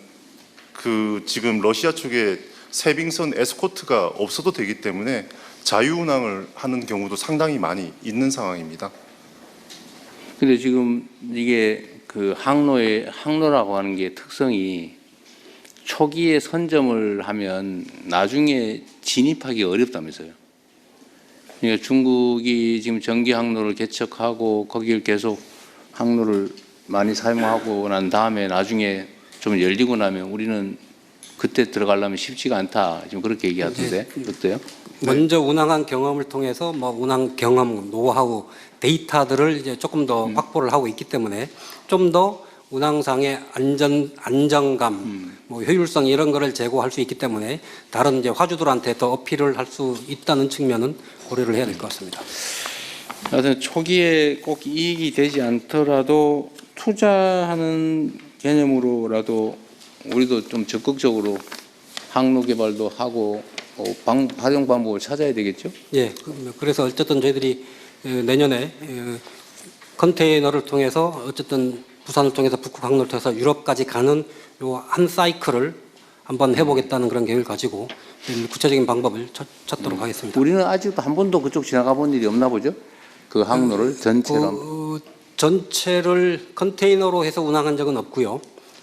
그 지금 러시아 쪽에 세빙선 에스코트가 없어도 되기 때문에 자유운항을 하는 경우도 상당히 많이 있는 상황입니다. 근데 지금 이게 그 항로라고 하는 게 특성이 초기에 선점을 하면 나중에 진입하기 어렵다면서요. 그러니까 중국이 지금 전기 항로를 개척하고 거기를 계속 항로를 많이 사용하고 난 다음에 나중에 좀 열리고 나면 우리는 그때 들어가려면 쉽지가 않다. 지금 그렇게 얘기하던데 어때요? 먼저 운항한 경험을 통해서 뭐 운항 경험, 노하우, 데이터들을 이제 조금 더 확보를 하고 있기 때문에 좀 더 운항상의 안정감, 뭐 효율성 이런 거를 제고할 수 있기 때문에 다른 이제 화주들한테 더 어필을 할 수 있다는 측면은 고려를 해야 될 것 같습니다. 하여튼 초기에 꼭 이익이 되지 않더라도 투자하는 개념으로라도 우리도 좀 적극적으로 항로 개발도 하고 활용 방법을 찾아야 되겠죠? 예, 그래서 어쨌든 저희들이 내년에 컨테이너를 통해서 어쨌든 부산을 통해서 북극 항로를 통해서 유럽까지 가는 요 한 사이클을 한번 해보겠다는 그런 계획을 가지고 구체적인 방법을 찾도록 하겠습니다. 우리는 아직도 한 번도 그쪽 지나가 본 일이 없나 보죠? 그 항로를 전체로. 전체를 컨테이너로 해서 운항한 적은 없고요.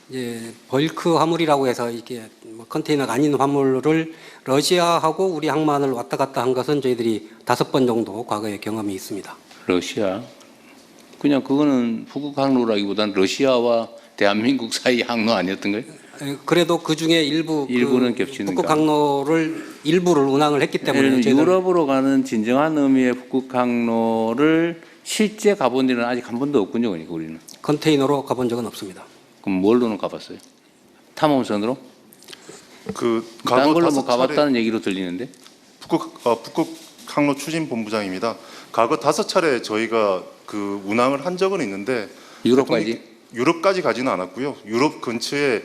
이제 벌크 화물이라고 해서 이게 뭐 컨테이너가 아닌 화물을 러시아하고 우리 항만을 왔다 갔다 한 것은 저희들이 5번 정도 과거에 경험이 있습니다. 러시아. 그냥 그거는 북극 항로라기보다는 러시아와 대한민국 사이 항로 아니었던가요? 그래도 그 중에 일부는 겹치니까. 북극 항로를 일부를 운항을 했기 때문에 유럽으로 가는 진정한 의미의 북극 항로를 실제 가본 일은 아직 한 번도 없군요, 그러니까 우리는. 컨테이너로 가본 적은 없습니다. 그럼 뭘로는 가봤어요? 탐험선으로? 그 다른 과거 걸로 뭐 5차례 가봤다는 얘기로 들리는데. 북극 항로 추진 본부장입니다. 과거 5차례 저희가 그 운항을 한 적은 있는데 유럽까지? 유럽까지 가지는 않았고요. 유럽 근처에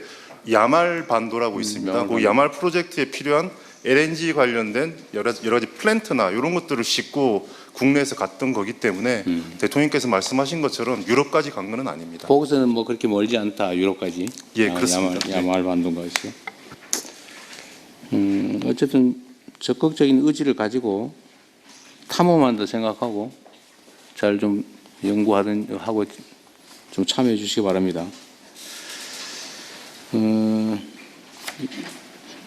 야말 반도라고 있습니다. 야말 그 반도. 야말 프로젝트에 필요한 LNG 관련된 여러 가지 플랜트나 이런 것들을 싣고 국내에서 갔던 거기 때문에 대통령께서 말씀하신 것처럼 유럽까지 간 건 아닙니다. 거기서는 뭐 그렇게 멀지 않다, 유럽까지. 예, 그렇습니다. 야말 반도가 있어요. 어쨌든 적극적인 의지를 가지고 탐험한다 생각하고 잘 좀 연구하든 하고 좀 참여해 주시기 바랍니다.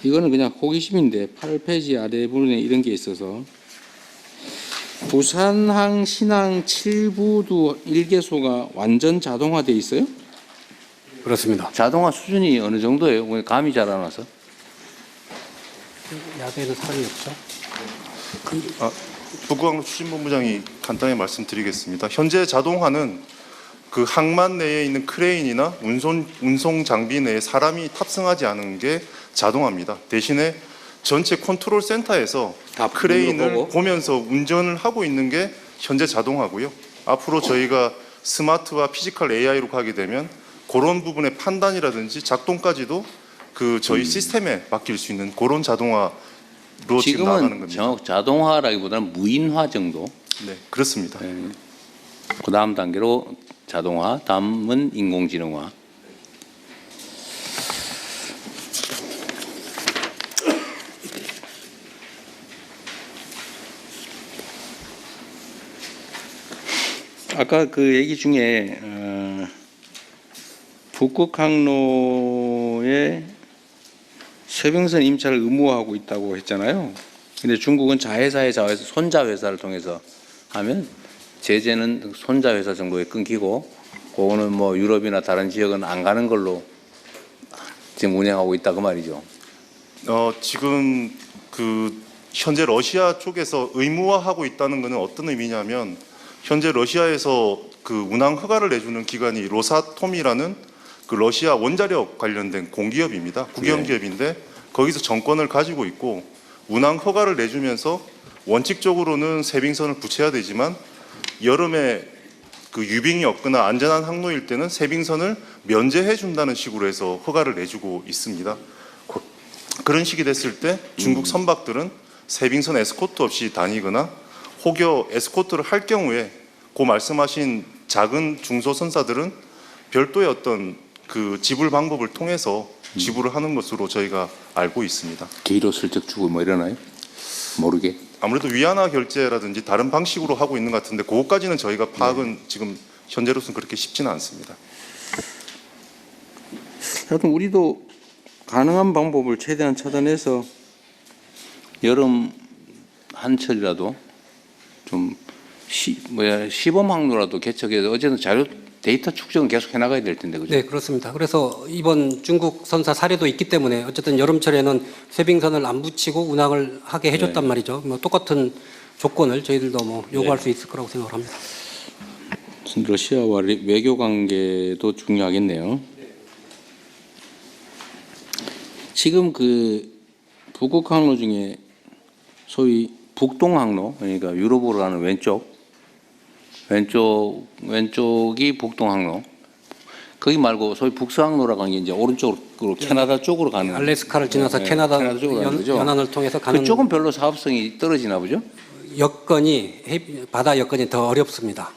이거는 그냥 호기심인데 8페이지 아래 부분에 이런 게 있어서 부산항 신항 7부도 1개소가 완전 자동화돼 있어요? 그렇습니다. 자동화 수준이 어느 정도예요? 감이 잘 안 와서. 야대에는 사람이 없죠. 북극항로 추진본부장이 간단히 말씀드리겠습니다. 현재 자동화는 그 항만 내에 있는 크레인이나 운송 장비 내에 사람이 탑승하지 않은 게 자동화입니다. 대신에 전체 컨트롤 센터에서 다 크레인을 보고? 보면서 운전을 하고 있는 게 현재 자동화고요. 앞으로 저희가 스마트와 피지컬 AI로 가게 되면 그런 부분의 판단이라든지 작동까지도 그 저희 시스템에 맡길 수 있는 그런 자동화로 지금 나가는 지금은 겁니다. 자동화라기보다는 무인화 정도. 네, 그렇습니다. 그 다음 단계로 자동화, 다음은 인공지능화. 아까 그 얘기 중에 북극항로에 세빙선 임차를 의무화하고 있다고 했잖아요. 근데 중국은 자회사의 자회사, 손자회사를 통해서 하면 제재는 손자회사 정도에 끊기고 그거는 뭐 유럽이나 다른 지역은 안 가는 걸로 지금 운영하고 있다 그 말이죠. 지금 그 현재 러시아 쪽에서 의무화하고 있다는 것은 어떤 의미냐면 현재 러시아에서 그 운항 허가를 내주는 기관이 로사톰이라는 그 러시아 원자력 관련된 공기업입니다. 국영기업인데 거기서 정권을 가지고 있고 운항 허가를 내주면서 원칙적으로는 세빙선을 부채야 되지만 여름에 그 유빙이 없거나 안전한 항로일 때는 세빙선을 면제해 준다는 식으로 해서 허가를 내주고 있습니다. 그런 식이 됐을 때 중국 선박들은 세빙선 에스코트 없이 다니거나 혹여 에스코트를 할 경우에 그 말씀하신 작은 중소선사들은 별도의 어떤 그 지불 방법을 통해서 지불을 하는 것으로 저희가 알고 있습니다. 기로 슬쩍 주고 뭐 이러나요? 모르게. 아무래도 위안화 결제라든지 다른 방식으로 하고 있는 것 같은데 그것까지는 저희가 파악은 지금 현재로서는 그렇게 쉽지는 않습니다. 하여튼 우리도 가능한 방법을 최대한 차단해서 여름 한철이라도 좀 시범 항로라도 개척해서 어쨌든 자료 데이터 축적은 계속 해나가야 될 텐데 그죠? 네, 그렇습니다. 그래서 이번 중국 선사 사례도 있기 때문에 어쨌든 여름철에는 세빙선을 안 붙이고 운항을 하게 해줬단 말이죠. 뭐 똑같은 조건을 저희들도 뭐 요구할 수 있을 거라고 생각을 합니다. 러시아와 외교 관계도 중요하겠네요. 지금 그 북극 항로 중에 소위 북동 항로, 그러니까 유럽으로 가는 왼쪽이 북동 항로. 거기 말고 소위 북서항로라고 하는 게 이제 오른쪽으로 캐나다 쪽으로 가는. 알래스카를 지나서 캐나다 쪽으로 가는 거죠. 연안을 통해서 가는 그쪽은 별로 사업성이 떨어지나 보죠? 바다 여건이 더 어렵습니다.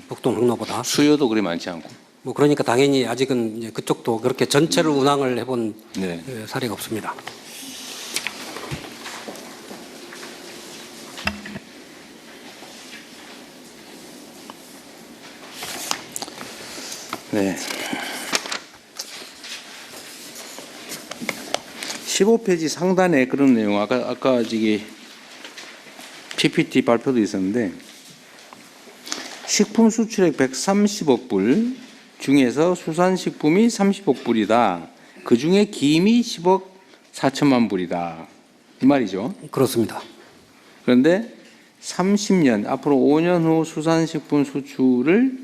북동 항로보다. 수요도 그리 많지 않고. 뭐 그러니까 당연히 아직은 이제 그쪽도 그렇게 전체를 운항을 해본 네. 사례가 없습니다. 네. 15페이지 상단에 그런 내용, 아까 저기 PPT 발표도 있었는데, 식품 수출액 130억 불 중에서 수산식품이 30억 불이다. 그 중에 김이 10억 4천만 불이다. 이 말이죠. 그렇습니다. 그런데 30년 앞으로 5년 후 수산식품 수출을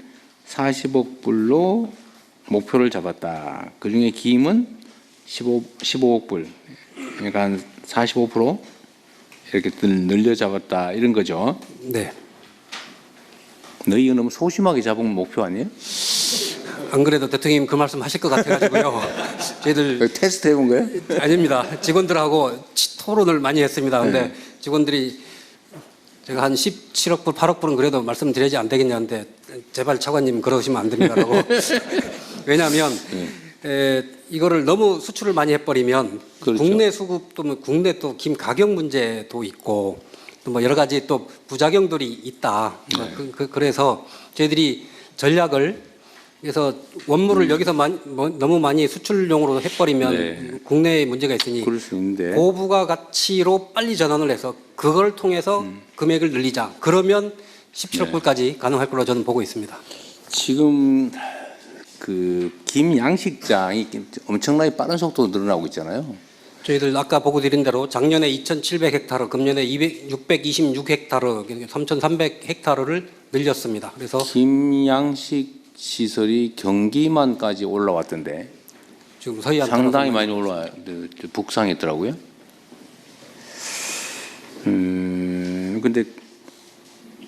40억 불로 목표를 잡았다. 그중에 김은 15억 불. 그러니까 한 45% 이렇게 늘려 잡았다 이런 거죠. 네. 너희가 너무 소심하게 잡은 목표 아니에요? 안 그래도 대통령님 그 말씀 하실 것 같아가지고요. 저희들 테스트 해본 거예요? 아닙니다. 직원들하고 토론을 많이 했습니다. 근데 직원들이 제가 한 17억 불, 8억 불은 그래도 말씀드려야지 안 되겠냐는데 제발 차관님 그러시면 안 됩니다라고. 왜냐하면 이거를 너무 수출을 많이 해버리면 그렇죠. 국내 수급도 뭐 국내 또 김 가격 문제도 있고 또 뭐 여러 가지 또 부작용들이 있다. 그래서 저희들이 전략을 그래서 원물을 여기서 너무 많이 수출용으로 해버리면 국내에 문제가 있으니 그럴 수 있는데 고부가 가치로 빨리 전환을 해서 그걸 통해서 금액을 늘리자. 그러면 17억 불까지 가능할 걸로 저는 보고 있습니다. 지금 그 김 양식장이 엄청나게 빠른 속도로 늘어나고 있잖아요. 저희들 아까 보고 드린 대로 작년에 2,700헥타르, 금년에 626헥타르, 3,300헥타르를 늘렸습니다. 그래서 김 양식 시설이 경기만까지 올라왔던데 지금 서해안 상당히 많이 올라와요. 북상했더라고요. 근데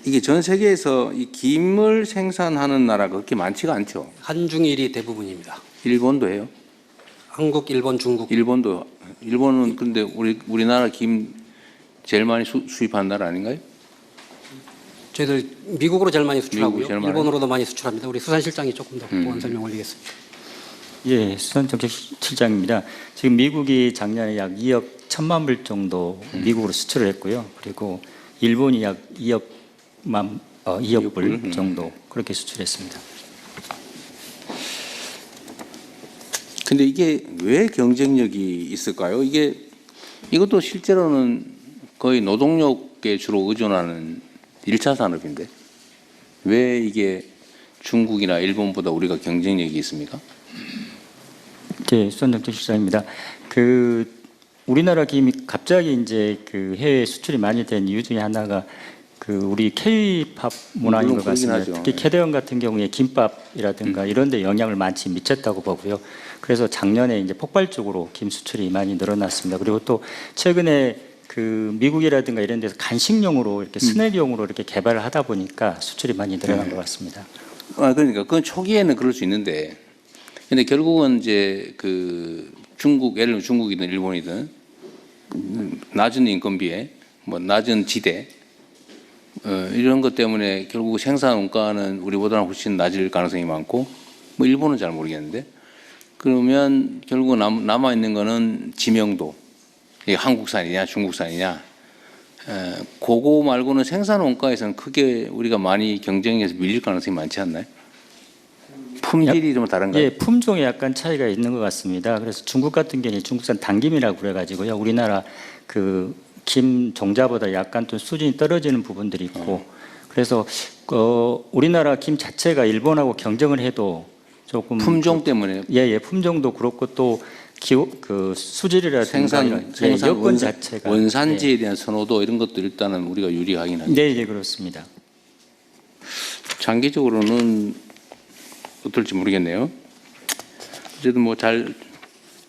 이게 전 세계에서 이 김을 생산하는 나라가 그렇게 많지가 않죠. 한중일이 대부분입니다. 일본도 해요. 한국, 일본, 중국. 일본은 근데 우리나라 김 제일 많이 수입하는 나라 아닌가요? 저희들 미국으로 제일 많이 수출하고요. 미국이 제일 많아요? 일본으로도 많이 수출합니다. 우리 수산실장이 조금 더 보완 설명 올리겠습니다. 예, 수산정책실장입니다. 지금 미국이 작년에 약 2억 1천만 불 정도 미국으로 수출을 했고요. 그리고 일본이 약 2억 불 정도 그렇게 수출했습니다. 근데 이게 왜 경쟁력이 있을까요? 이것도 실제로는 거의 노동력에 주로 의존하는 1차 산업인데 왜 이게 중국이나 일본보다 우리가 경쟁력이 있습니까? 네, 수산정책실장입니다. 우리나라 김이 갑자기 이제 해외 수출이 많이 된 이유 중에 하나가 우리 K-팝 문화인 것 같습니다. 하죠. 특히 캐대원 같은 경우에 김밥이라든가 이런 데 영향을 많이 미쳤다고 보고요. 그래서 작년에 이제 폭발적으로 김 수출이 많이 늘어났습니다. 그리고 또 최근에 미국이라든가 이런 데서 간식용으로 이렇게 스낵용으로 이렇게 개발을 하다 보니까 수출이 많이 늘어난 것 같습니다. 그러니까 그건 초기에는 그럴 수 있는데 근데 결국은 이제 예를 들면 중국이든 일본이든 낮은 인건비에 낮은 지대 이런 것 때문에 결국 생산 원가는 우리보다는 훨씬 낮을 가능성이 많고 일본은 잘 모르겠는데 그러면 결국 남아 있는 거는 지명도 이게 한국산이냐 중국산이냐 그거 말고는 생산 원가에서는 크게 우리가 많이 경쟁에서 밀릴 가능성이 많지 않나요? 품질이 좀 다른가요? 예, 품종에 약간 차이가 있는 것 같습니다. 그래서 중국 같은 경우는 중국산 단김이라고 그래가지고요. 우리나라 김 종자보다 약간 좀 수준이 떨어지는 부분들이 있고 그래서 우리나라 김 자체가 일본하고 경쟁을 해도 조금 품종 때문에 예, 품종도 그렇고 또 수질이라든가 생산 여건 자체가 원산지에 대한 선호도 이런 것도 일단은 우리가 유리하긴 하죠. 네, 예, 그렇습니다. 장기적으로는 어떨지 모르겠네요. 어쨌든 잘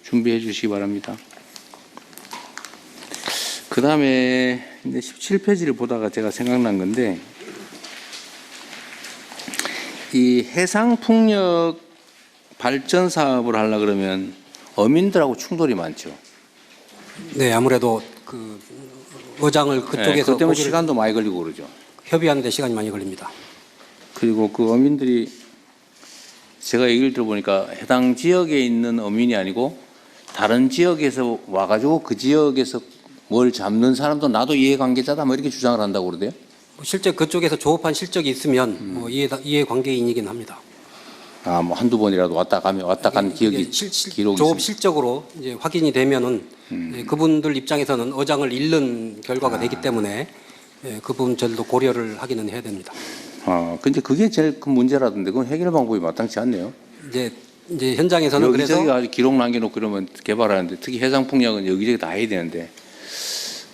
준비해 주시기 바랍니다. 그 다음에 17페이지를 보다가 제가 생각난 건데 이 해상풍력 발전 사업을 하려 그러면 어민들하고 충돌이 많죠. 네, 아무래도 어장을 그쪽에서 그 때문에 시간도 많이 걸리고 그러죠. 협의하는 데 시간이 많이 걸립니다. 그리고 어민들이 제가 얘기를 들어보니까 해당 지역에 있는 어민이 아니고 다른 지역에서 와가지고 그 지역에서 뭘 잡는 사람도 나도 이해관계자다 이렇게 주장을 한다고 그러대요. 실제 그쪽에서 조업한 실적이 있으면 이해관계인이긴 합니다. 한두 번이라도 왔다 간 기억이 기록이 조업 있습니다. 실적으로 이제 확인이 되면은 그분들 입장에서는 어장을 잃는 결과가 되기 때문에 그 부분 저희도 고려를 하기는 해야 됩니다. 근데 그게 제일 큰 문제라던데 그건 해결 방법이 마땅치 않네요. 이제 현장에서는 그래서 여기저기 아주 기록 남겨놓고 그러면 개발하는데 특히 해상풍력은 여기저기 다 해야 되는데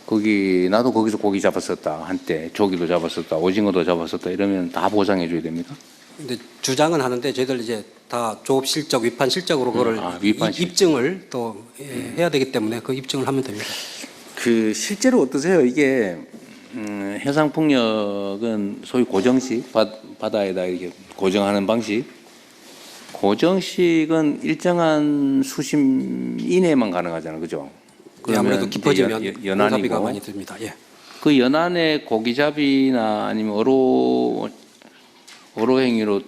거기 나도 거기서 고기 잡았었다 한때 조기도 잡았었다 오징어도 잡았었다 이러면 다 보상해 줘야 됩니까? 근데 주장은 하는데 저희들 이제 다 조업 실적, 위판 실적으로 그거를 위판 실적. 입증을 또 해야 되기 때문에 그 입증을 하면 됩니다. 그 실제로 어떠세요? 이게 해상 풍력은 소위 고정식 바다에다 이렇게 고정하는 방식. 고정식은 일정한 수심 이내만 가능하잖아요, 그죠? 예, 아무래도 그러면 깊어지면 이제 공사비가 연안이고 많이 듭니다. 예. 그 연안에 고기잡이나 아니면 어로 행위로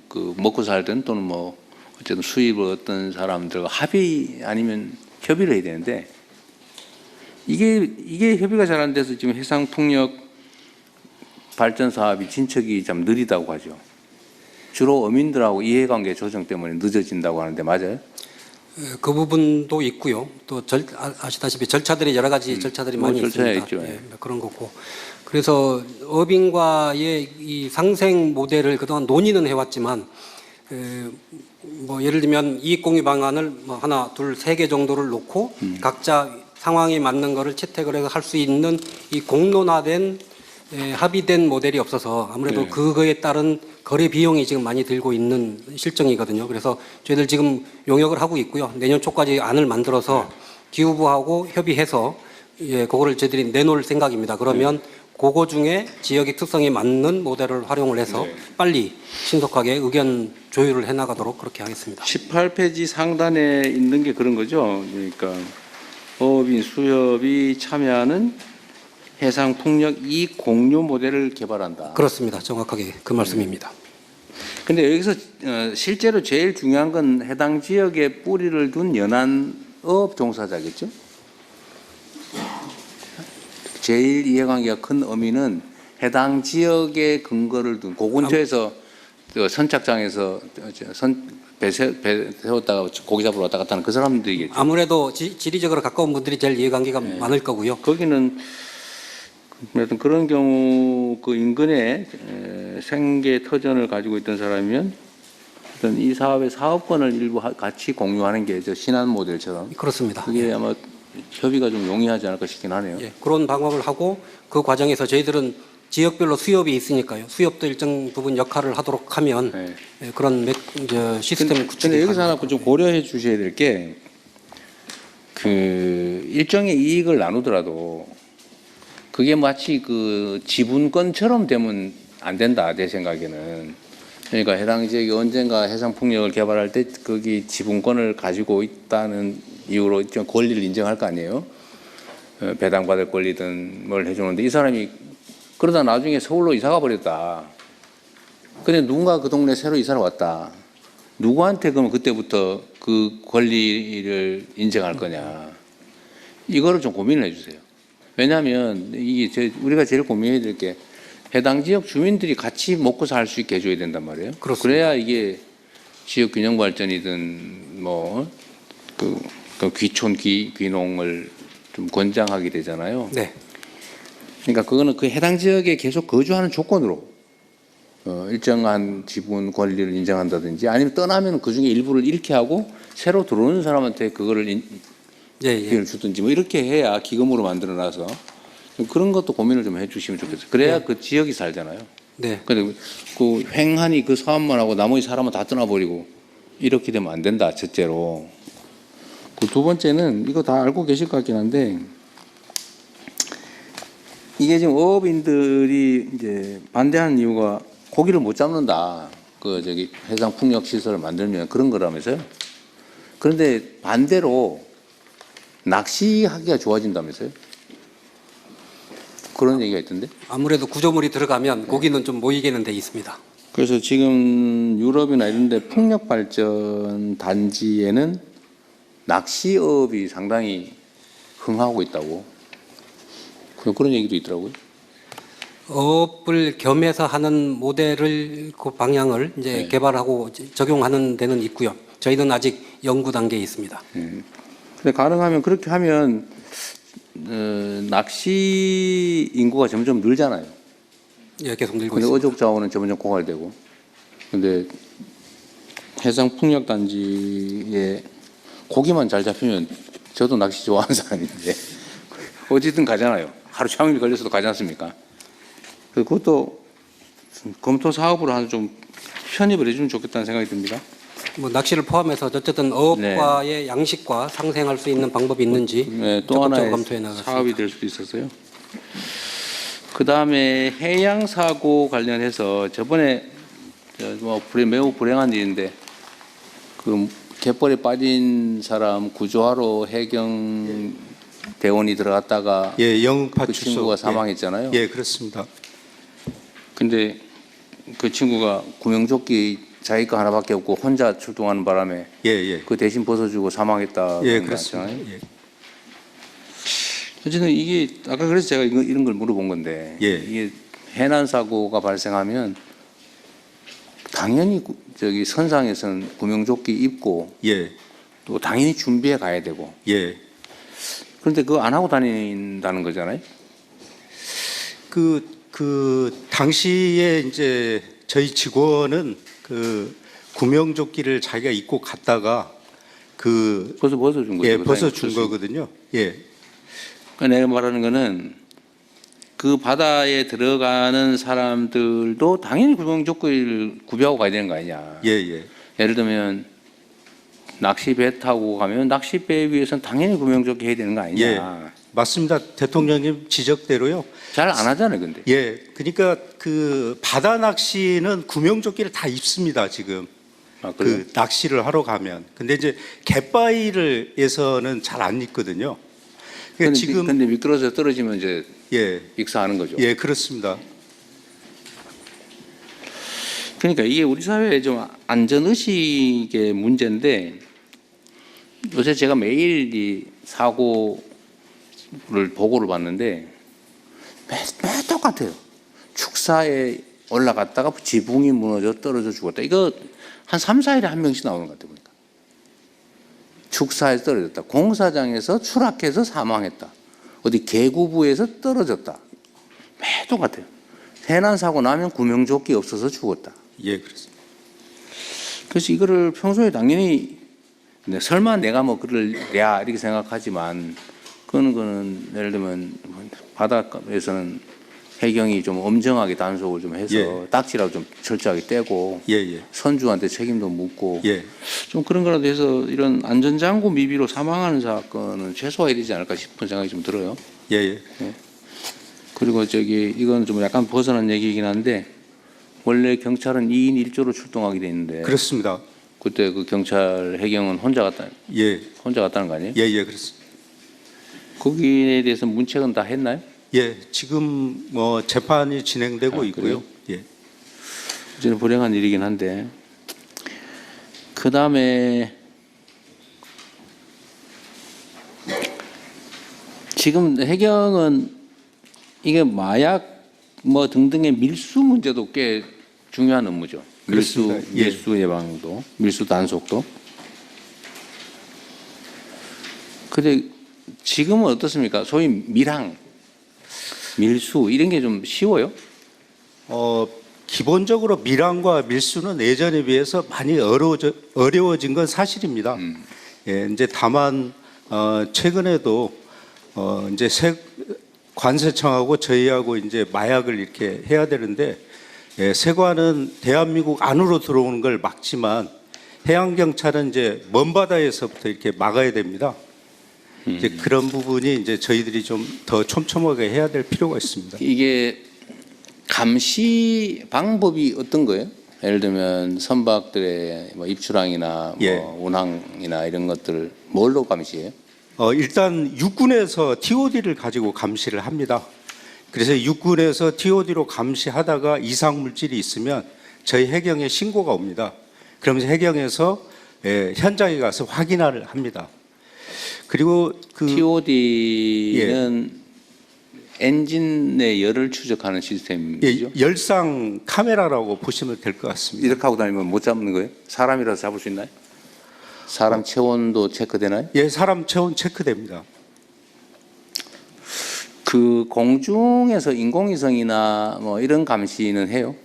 그 먹고 살던 또는 뭐 어쨌든 수입을 얻던 사람들과 합의 아니면 협의를 해야 되는데 이게 협의가 잘 안 돼서 지금 해상 풍력 발전 사업이 진척이 좀 느리다고 하죠. 주로 어민들하고 이해관계 조정 때문에 늦어진다고 하는데 맞아요? 그 부분도 있고요. 또 아시다시피 절차들이 여러 가지 절차들이 뭐 많이 절차야 있습니다. 있죠. 예, 그런 거고. 그래서 어민과의 이 상생 모델을 그동안 논의는 해왔지만 뭐 예를 들면 이익 공유 방안을 뭐 하나, 둘, 세 개 정도를 놓고 각자 상황에 맞는 거를 채택을 해서 할 수 있는 이 공론화된 합의된 모델이 없어서 아무래도 네. 그거에 따른 거래 비용이 지금 많이 들고 있는 실정이거든요. 그래서 저희들 지금 용역을 하고 있고요. 내년 초까지 안을 만들어서 기후부하고 협의해서 그거를 저희들이 내놓을 생각입니다. 그러면 그거 중에 지역의 특성에 맞는 모델을 활용을 해서 빨리 신속하게 의견 조율을 해나가도록 그렇게 하겠습니다. 18페이지 상단에 있는 게 그런 거죠. 그러니까 어업인 수협이 참여하는 해상 풍력 이익 공유 모델을 개발한다. 그렇습니다. 정확하게 그 말씀입니다. 근데 여기서 실제로 제일 중요한 건 해당 지역에 뿌리를 둔 연안어업 종사자겠죠? 제일 이해관계가 큰 어민은 해당 지역에 근거를 둔 그 근처에서 선착장에서 배 세웠다가 고기 잡으러 왔다 갔다 하는 그 사람들이겠죠. 아무래도 지리적으로 가까운 분들이 제일 이해관계가 많을 거고요. 거기는 하여튼 그런 경우 그 인근에 생계 터전을 가지고 있던 사람이면 어떤 이 사업의 사업권을 일부 같이 공유하는 게 저 신한 모델처럼 그렇습니다. 그게 아마 협의가 좀 용이하지 않을까 싶긴 하네요. 예, 그런 방법을 하고 그 과정에서 저희들은 지역별로 수협이 있으니까요. 수협도 일정 부분 역할을 하도록 하면 네. 그런 시스템 구축이 근데 여기서 하나 가능할 좀 거고요. 고려해 주셔야 될 게 그 일정의 이익을 나누더라도 그게 마치 그 지분권처럼 되면 안 된다 내 생각에는. 그러니까 해당 지역이 언젠가 해상 풍력을 개발할 때 거기 지분권을 가지고 있다는 이유로 좀 권리를 인정할 거 아니에요. 배당받을 권리든 뭘 해주는데 이 사람이 그러다 나중에 서울로 이사가 버렸다. 근데 누군가 그 동네 새로 이사를 왔다. 누구한테 그러면 그때부터 그 권리를 인정할 거냐. 이거를 좀 고민을 해주세요. 왜냐하면 이게 우리가 제일 고민해야 될 게 해당 지역 주민들이 같이 먹고 살 수 있게 해줘야 된단 말이에요. 그렇습니다. 그래야 이게 지역 균형 발전이든 뭐 그 귀촌 귀농을 좀 권장하게 되잖아요. 네. 그러니까 그거는 그 해당 지역에 계속 거주하는 조건으로 일정한 지분 권리를 인정한다든지 아니면 떠나면 그 중에 일부를 잃게 하고 새로 들어오는 사람한테 그거를 기회를 주든지 뭐 이렇게 해야 기금으로 만들어놔서 그런 것도 고민을 좀 해주시면 좋겠어요. 그래야 그 지역이 살잖아요. 네. 근데 그 횡하니 그 사업만 하고 나머지 사람은 다 떠나버리고 이렇게 되면 안 된다. 첫째로. 그 두 번째는 이거 다 알고 계실 것 같긴 한데 이게 지금 어업인들이 이제 반대하는 이유가 고기를 못 잡는다. 그 저기 해상 풍력 시설을 만들면 그런 거라면서요. 그런데 반대로 낚시하기가 좋아진다면서요. 그런 얘기가 있던데. 아무래도 구조물이 들어가면 고기는 좀 모이게는 돼 있습니다. 그래서 지금 유럽이나 이런 데 풍력 발전 단지에는 낚시업이 상당히 흥하고 있다고. 그런 얘기도 있더라고요. 어업을 겸해서 하는 모델을 그 방향을 이제 개발하고 적용하는 데는 있고요. 저희는 아직 연구 단계에 있습니다. 근데 가능하면 그렇게 하면 낚시 인구가 점점 늘잖아요. 예, 계속 늘고 근데 있습니다. 어족 자원은 점점 고갈되고. 근데 해상 풍력 단지에 고기만 잘 잡히면 저도 낚시 좋아하는 사람인데 어디든 가잖아요. 하루 종일 걸려서도 가지 않습니까? 그것도 검토 사업으로 한 좀 편입을 해주면 좋겠다는 생각이 듭니다. 뭐 낚시를 포함해서 어쨌든 어업과의 양식과 상생할 수 있는 방법이 있는지 네, 또 적극적으로 하나의 검토해 나가겠습니다. 사업이 될 수도 있었어요. 그 다음에 해양 사고 관련해서 저번에 뭐 매우 불행한 일인데 그 갯벌에 빠진 사람 구조하러 해경 대원이 들어갔다가 예, 영파 그 출소. 친구가 사망했잖아요. 예, 그렇습니다. 근데 그 친구가 구명조끼 자기 거 하나밖에 없고 혼자 출동하는 바람에 예, 예. 그 대신 벗어주고 사망했다. 예, 그렇습니다. 예. 어쨌든 이게 아까 그래서 제가 이런 걸 물어본 건데 예. 이게 해난 사고가 발생하면 당연히 저기 선상에서는 구명조끼 입고 예. 또 당연히 준비해 가야 되고 예. 그런데 그거 안 하고 다닌다는 거잖아요. 그 당시에 이제 저희 직원은 그 구명조끼를 자기가 입고 갔다가 그 벗어준 거죠. 예, 그 벗어준 사람이. 거거든요. 예. 그러니까 내가 말하는 거는 그 바다에 들어가는 사람들도 당연히 구명조끼를 구비하고 가야 되는 거 아니냐. 예, 예. 예를 들면 낚시배 타고 가면 낚시배 위에서는 당연히 구명조끼 해야 되는 거 아니냐. 예. 맞습니다. 대통령님 지적대로요. 잘 안 하잖아요, 근데. 예. 그러니까 그 바다 낚시는 구명조끼를 다 입습니다, 지금. 아, 그래요? 그 낚시를 하러 가면. 근데 이제 갯바위를에서는 잘 안 입거든요. 그러니까 지금 근데 미끄러져 떨어지면 이제 예. 익사하는 거죠. 예, 그렇습니다. 그러니까 이게 우리 사회의 좀 안전의식의 문제인데 요새 제가 매일 이 사고를 보고를 봤는데 매 똑같아요. 축사에 올라갔다가 지붕이 무너져 떨어져 죽었다. 이거 한 3, 4일에 한 명씩 나오는 것 같아요. 보니까. 축사에서 떨어졌다. 공사장에서 추락해서 사망했다. 어디 계구부에서 떨어졌다. 매 똑같아요. 해난 사고 나면 구명조끼 없어서 죽었다. 예, 그렇습니다. 그래서 이거를 평소에 당연히 설마 내가 뭐 그럴랴 이렇게 생각하지만 그거는 예를 들면 바닷가에서는 해경이 좀 엄정하게 단속을 좀 해서 예. 딱지라도 좀 철저하게 떼고 예, 예. 선주한테 책임도 묻고 예. 좀 그런 거라도 해서 이런 안전장구 미비로 사망하는 사건은 최소화해야 되지 않을까 싶은 생각이 좀 들어요. 예, 예. 그리고 저기 이건 좀 약간 벗어난 얘기이긴 한데 원래 경찰은 2인 1조로 출동하게 돼 있는데 그렇습니다. 그때 그 경찰 해경은 혼자 갔다는 거 아니에요? 예, 예, 그렇습니다. 거기에 대해서 문책은 다 했나요? 예, 지금 뭐 재판이 진행되고 아, 있고요. 예. 저는 불행한 일이긴 한데 그 다음에 지금 해경은 이게 마약 뭐 등등의 밀수 문제도 꽤 중요한 업무죠. 그렇습니다. 예. 밀수 예방도, 밀수 단속도. 근데 지금은 어떻습니까? 소위 밀항, 밀수 이런 게 좀 쉬워요? 기본적으로 밀항과 밀수는 예전에 비해서 많이 어려워진 건 사실입니다. 예, 이제 다만 최근에도 이제 관세청하고 저희하고 이제 마약을 이렇게 해야 되는데 예, 세관은 대한민국 안으로 들어오는 걸 막지만 해양경찰은 이제 먼 바다에서부터 이렇게 막아야 됩니다. 이제 그런 부분이 이제 저희들이 좀 더 촘촘하게 해야 될 필요가 있습니다. 이게 감시 방법이 어떤 거예요? 예를 들면 선박들의 뭐 입출항이나 예. 뭐 운항이나 이런 것들을 뭘로 감시해요? 일단 육군에서 TOD를 가지고 감시를 합니다. 그래서 육군에서 TOD로 감시하다가 이상 물질이 있으면 저희 해경에 신고가 옵니다. 그러면서 해경에서 현장에 가서 확인을 합니다. 그리고 그 TOD는 엔진의 열을 추적하는 시스템이죠. 열상 카메라라고 보시면 될 것 같습니다. 이렇게 하고 다니면 못 잡는 거예요? 사람이라도 잡을 수 있나요? 사람 체온도 체크되나요? 예, 사람 체온 체크됩니다. 그 공중에서 인공위성이나 뭐 이런 감시는 해요?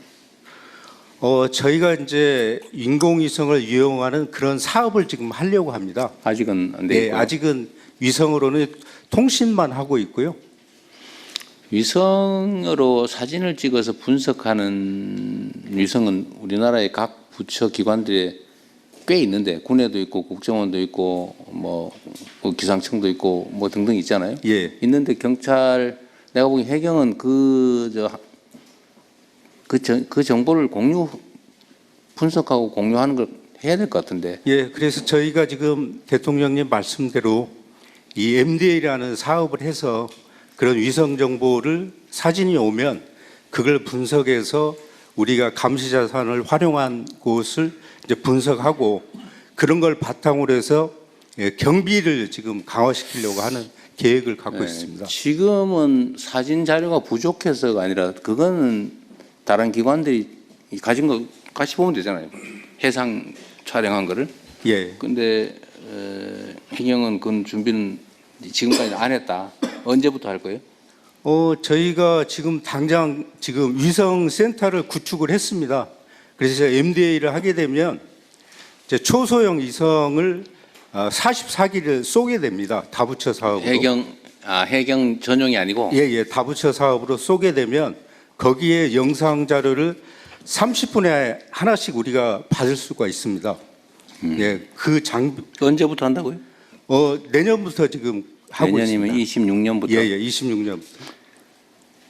저희가 이제 인공위성을 이용하는 그런 사업을 지금 하려고 합니다. 아직은 안 돼 네, 있고요. 아직은 위성으로는 통신만 하고 있고요. 위성으로 사진을 찍어서 분석하는 위성은 우리나라의 각 부처 기관들에 꽤 있는데 군에도 있고 국정원도 있고 뭐 기상청도 있고 뭐 등등 있잖아요. 예. 있는데 경찰 내가 보기 해경은 그 정보를 분석하고 공유하는 걸 해야 될 것 같은데. 예, 그래서 저희가 지금 대통령님 말씀대로 이 MDA라는 사업을 해서 그런 위성 정보를 사진이 오면 그걸 분석해서 우리가 감시 자산을 활용한 곳을 이제 분석하고 그런 걸 바탕으로 해서 경비를 지금 강화시키려고 하는 계획을 갖고 있습니다. 지금은 사진 자료가 부족해서가 아니라 그거는 다른 기관들이 가진 거 같이 보면 되잖아요. 해상 촬영한 거를. 예. 근데 해경은 그건 준비는 지금까지 안 했다. 언제부터 할 거예요? 저희가 지금 당장 지금 위성 센터를 구축을 했습니다. 그래서 MDA를 하게 되면 이제 초소형 위성을 44기를 쏘게 됩니다. 다부처 사업으로. 해경 전용이 아니고. 예, 다부처 사업으로 쏘게 되면 거기에 영상 자료를 30분에 하나씩 우리가 받을 수가 있습니다. 예, 그 장비 언제부터 한다고요? 내년부터 지금 하고 내년이면 있습니다. 26년부터. 예, 26년.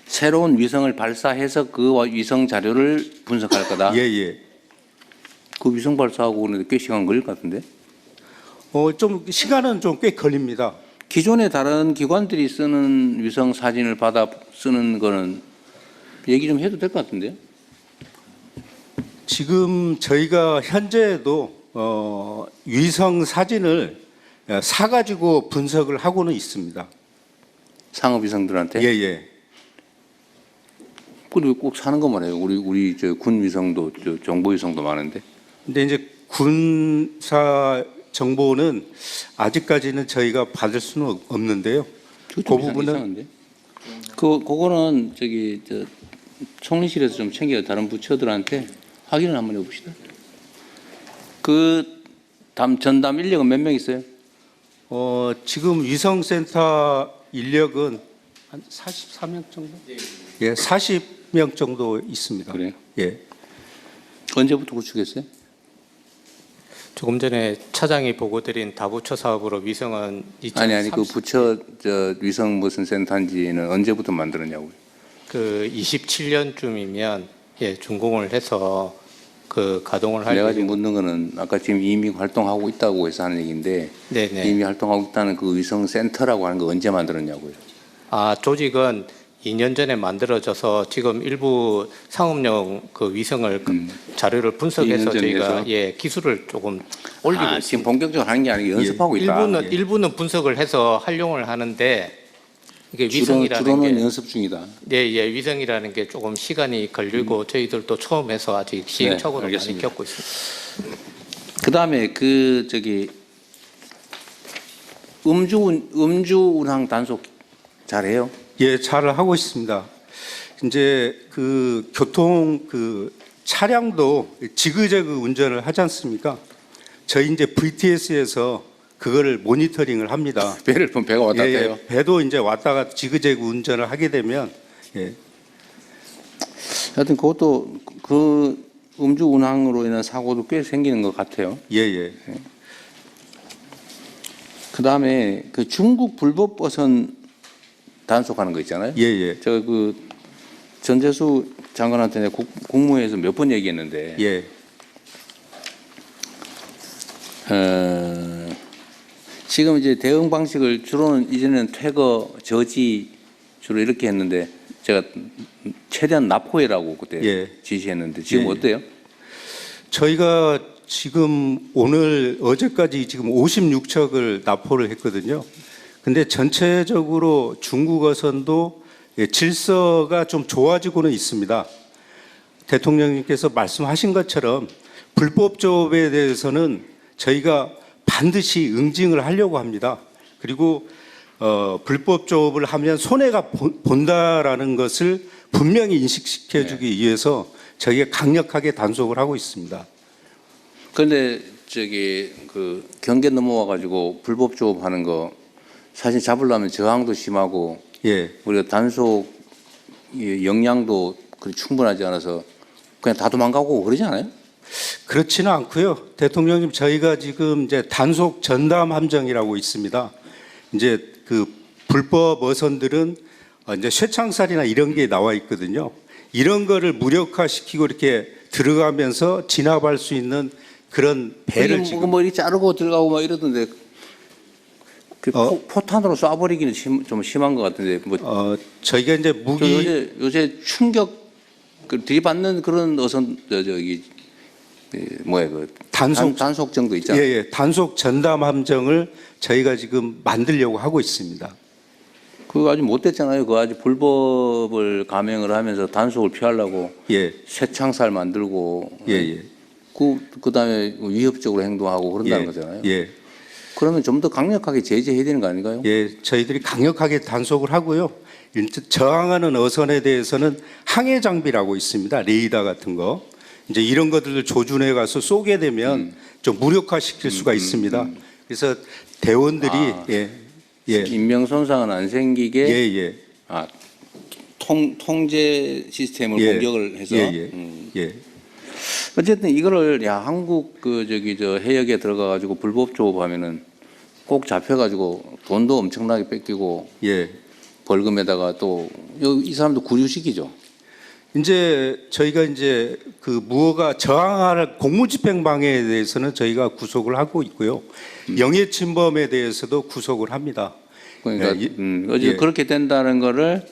새로운 위성을 발사해서 그 위성 자료를 분석할 거다. 예. 그 위성 발사하고 오는데 꽤 시간 걸릴 것 같은데. 좀 시간은 좀 꽤 걸립니다. 기존에 다른 기관들이 쓰는 위성 사진을 받아 쓰는 거는 얘기 좀 해도 될 것 같은데요. 지금 저희가 현재도 위성 사진을 사가지고 분석을 하고는 있습니다. 상업 위성들한테. 예. 그리고 꼭 사는 것만 해요. 우리 저 군 위성도 정보 위성도 많은데. 근데 이제 군사 정보는 아직까지는 저희가 받을 수는 없는데요. 그 부분은 이상한데? 그거는 총리실에서 좀 챙겨 다른 부처들한테 확인을 한번 해봅시다. 전담 인력은 몇 명 있어요? 지금 위성센터 인력은 한 44명 정도? 예, 40명 정도 있습니다. 그래요? 예. 언제부터 구축했어요? 조금 전에 차장이 보고드린 다부처 사업으로 위성은 아니 그 부처 위성 무슨 센터인지는 언제부터 만들었냐고요? 그 27년쯤이면 준공을 해서 그 가동을 할 내가 지금 묻는 거는 아까 지금 이미 활동하고 있다고 해서 하는 얘기인데 네네. 이미 활동하고 있다는 그 위성 센터라고 하는 거 언제 만들었냐고요? 조직은 2년 전에 만들어져서 지금 일부 상업용 그 위성을 자료를 2년 분석해서 전에 저희가 해서? 기술을 조금 올리고 있습니다. 지금 본격적으로 하는 게 아니고 연습하고 있다. 일부는 분석을 해서 활용을 하는데 이게 위성이라는 주로는 게 연습 중이다. 위성이라는 게 조금 시간이 걸리고 저희들도 처음 해서 아직 시행착오를 많이 알겠습니다. 겪고 있습니다. 그다음에 음주 운항 단속 잘해요? 예, 잘 하고 있습니다. 이제 그 교통 차량도 지그재그 운전을 하지 않습니까? 저희 이제 VTS에서 그거를 모니터링을 합니다. 배를 보면 배가 왔다 갔다 해요? 배도 이제 왔다가 지그재그 운전을 하게 되면 하여튼 그것도 그 음주 운항으로 인한 사고도 꽤 생기는 것 같아요. 예. 그다음에 그 중국 불법 버선 단속하는 거 있잖아요. 예. 전재수 장관한테 내가 국무회에서 몇 번 얘기했는데 예. 지금 이제 대응 방식을 주로는 이제는 퇴거, 저지 주로 이렇게 했는데 제가 최대한 납포해라고 그때 지시했는데 지금 어때요? 저희가 지금 어제까지 지금 56척을 납포를 했거든요. 근데 전체적으로 중국 어선도 질서가 좀 좋아지고는 있습니다. 대통령님께서 말씀하신 것처럼 불법 조업에 대해서는 저희가 반드시 응징을 하려고 합니다. 그리고 불법 조업을 하면 손해가 본다라는 것을 분명히 인식시켜주기 위해서 저희가 강력하게 단속을 하고 있습니다. 그런데 경계 넘어와 가지고 불법 조업하는 거 사실 잡으려면 저항도 심하고 예. 우리가 단속 역량도 충분하지 않아서 그냥 다 도망가고 그러지 않아요? 그렇지는 않고요. 대통령님, 저희가 지금 이제 단속 전담 함정이라고 있습니다. 이제 그 불법 어선들은 이제 쇠창살이나 이런 게 나와 있거든요. 이런 거를 무력화시키고 이렇게 들어가면서 진압할 수 있는 그런 배를 지금 뭐 이렇게 자르고 들어가고 막 이러던데 그 포탄으로 쏴버리기는 좀 심한 것 같은데 뭐 저희가 이제 무기 요새 충격 들이받는 그런 어선 저기 뭐야 그 단속정도 있잖아요. 예, 단속 전담 함정을 저희가 지금 만들려고 하고 있습니다. 그거 아직 못 됐잖아요. 그거 아직 불법을 감행을 하면서 단속을 피하려고 예, 쇠창살 만들고 예. 그다음에 위협적으로 행동하고 그런다는 예, 거잖아요. 예, 그러면 좀 더 강력하게 제재해야 되는 거 아닌가요? 예. 저희들이 강력하게 단속을 하고요. 저항하는 어선에 대해서는 항해 장비라고 있습니다. 레이더 같은 거. 이제 이런 것들을 조준해 가서 쏘게 되면 좀 무력화시킬 수가 있습니다. 그래서 대원들이 인명 손상은 안 생기게 예. 통제 시스템을 예. 공격을 해서 예. 어쨌든 이거를 한국 저 해역에 들어가 가지고 불법 조업하면은 꼭 잡혀 가지고 돈도 엄청나게 뺏기고 예. 벌금에다가 또 이 사람도 구류시키죠. 이제 저희가 이제 그 무허가 저항할 공무집행방해에 대해서는 저희가 구속을 하고 있고요. 영해침범에 대해서도 구속을 합니다. 그러니까 예. 그렇게 된다는 거를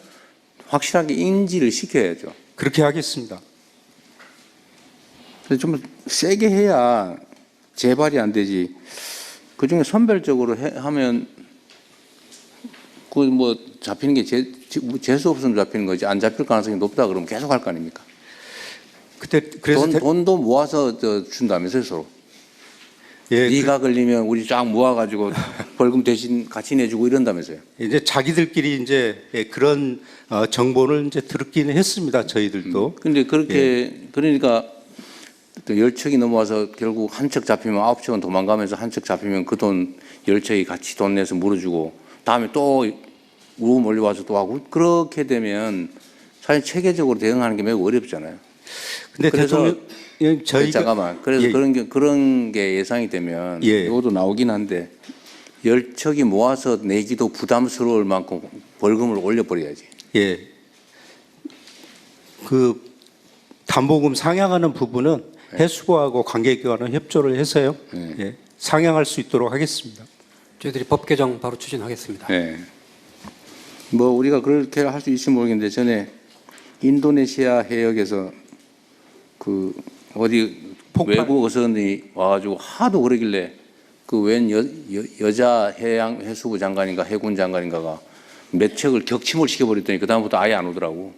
확실하게 인지를 시켜야죠. 그렇게 하겠습니다. 그래서 좀 세게 해야 재발이 안 되지. 그 중에 선별적으로 하면 그 뭐 잡히는 게 재수 없으면 잡히는 거지 안 잡힐 가능성이 높다 그러면 계속 할 거 아닙니까? 그래서 돈도 모아서 준다면서요 서로. 예, 네가 걸리면 우리 쫙 모아가지고 벌금 대신 같이 내주고 이런다면서요. 이제 자기들끼리 이제 그런 정보를 이제 들었기는 했습니다. 저희들도. 근데 그렇게 그러니까 또 10척이 넘어와서 결국 한 척 잡히면 9척은 도망가면서 한 척 잡히면 그 돈 10척이 같이 돈 내서 물어주고 다음에 또 우르고 몰려와서 또 하고 그렇게 되면 사실 체계적으로 대응하는 게 매우 어렵잖아요. 근데 그래서 대통령 저희가 잠깐만. 그래서 그런 게 예상이 되면 이것도 나오긴 한데 10척이 모아서 내기도 부담스러울 만큼 벌금을 올려버려야지. 예. 그 담보금 상향하는 부분은 해수부하고 관계기관은 협조를 해서요. 예. 상향할 수 있도록 하겠습니다. 저희들이 법 개정 바로 추진하겠습니다. 네. 뭐 우리가 그렇게 할 수 있을지 모르겠는데 전에 인도네시아 해역에서 그 어디 외국 어선이 와가지고 하도 그러길래 그 웬 여자 해수부 장관인가 해군 장관인가가 몇 척을 격침을 시켜버렸더니 그 다음부터 아예 안 오더라고.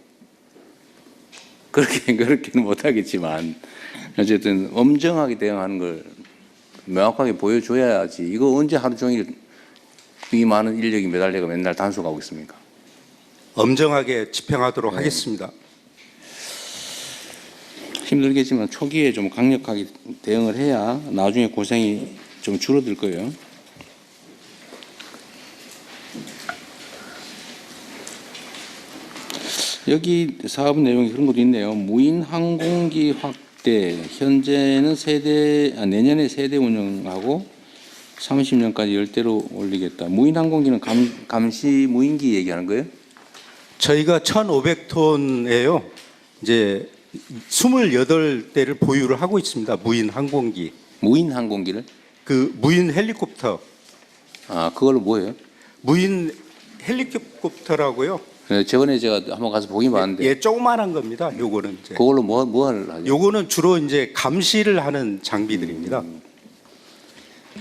그렇게는 못하겠지만 어쨌든 엄정하게 대응하는 걸 명확하게 보여줘야지. 이거 언제 하루 종일 이 많은 인력이 매달려가 맨날 단속하고 있습니까? 엄정하게 집행하도록 하겠습니다. 힘들겠지만 초기에 좀 강력하게 대응을 해야 나중에 고생이 좀 줄어들 거예요. 여기 사업 내용이 그런 것도 있네요. 무인 항공기 확대, 현재는 내년에 세대 운영하고 30년까지 10대로 올리겠다. 무인 항공기는 감시 무인기 얘기하는 거예요? 저희가 1,500톤에요. 이제 28대를 보유를 하고 있습니다. 무인 항공기. 무인 항공기를? 그 무인 헬리콥터. 그걸로 뭐예요? 무인 헬리콥터라고요. 네, 저번에 제가 한번 가서 보긴 봤는데. 예, 조그만한 겁니다. 요거는 이제. 그걸로 뭐 하죠? 요거는 주로 이제 감시를 하는 장비들입니다.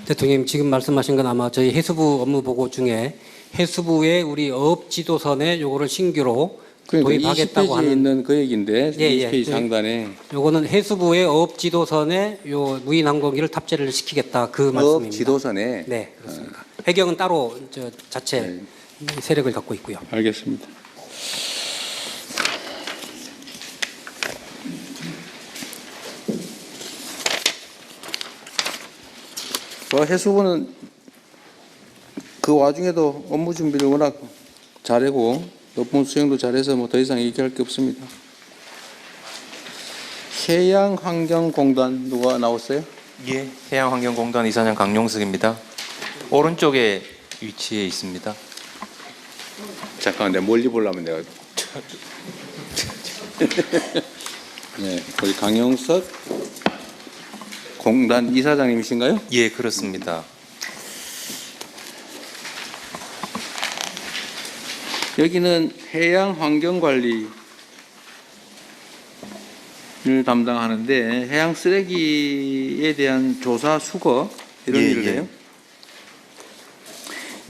대통령님 지금 말씀하신 건 아마 저희 해수부 업무 보고 중에 해수부의 우리 어업 지도선에 요거를 신규로 도입하겠다고 20페이지에 하는 있는 그 얘기인데 20페이지 상단에 요거는 해수부의 어업 지도선에 요 무인 항공기를 탑재를 시키겠다 그 어업 말씀입니다. 지도선에. 네, 그렇습니다. 해경은 따로 자체 세력을 갖고 있고요. 알겠습니다. 해수부는 그 와중에도 업무 준비를 워낙 잘하고 높은 수행도 잘해서 뭐 더 이상 얘기할 게 없습니다. 해양환경공단 누가 나왔어요? 예, 해양환경공단 이사장 강용석입니다. 오른쪽에 위치해 있습니다. 잠깐만, 내가 멀리 보려면 내가. 네, 우리 강용석 공단 이사장님이신가요? 예, 그렇습니다. 여기는 해양환경관리를 담당하는데 해양 쓰레기에 대한 조사 수거 이런 예, 일을 예. 해요.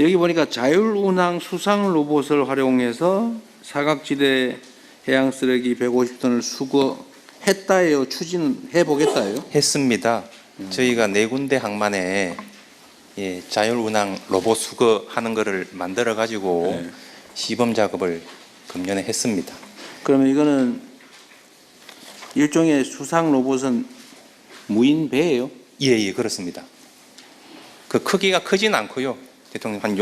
여기 보니까 자율운항 수상 로봇을 활용해서 사각지대 해양 쓰레기 150톤을 수거했다예요? 추진해 보겠다예요? 했습니다. 저희가 4군데 항만에 예, 자율운항 로봇 수거하는 거를 만들어 가지고 네. 시범 작업을 금년에 했습니다. 그러면 이거는 일종의 수상 로봇은 무인 배예요? 예, 예, 그렇습니다. 그 크기가 크진 않고요. 대통령 한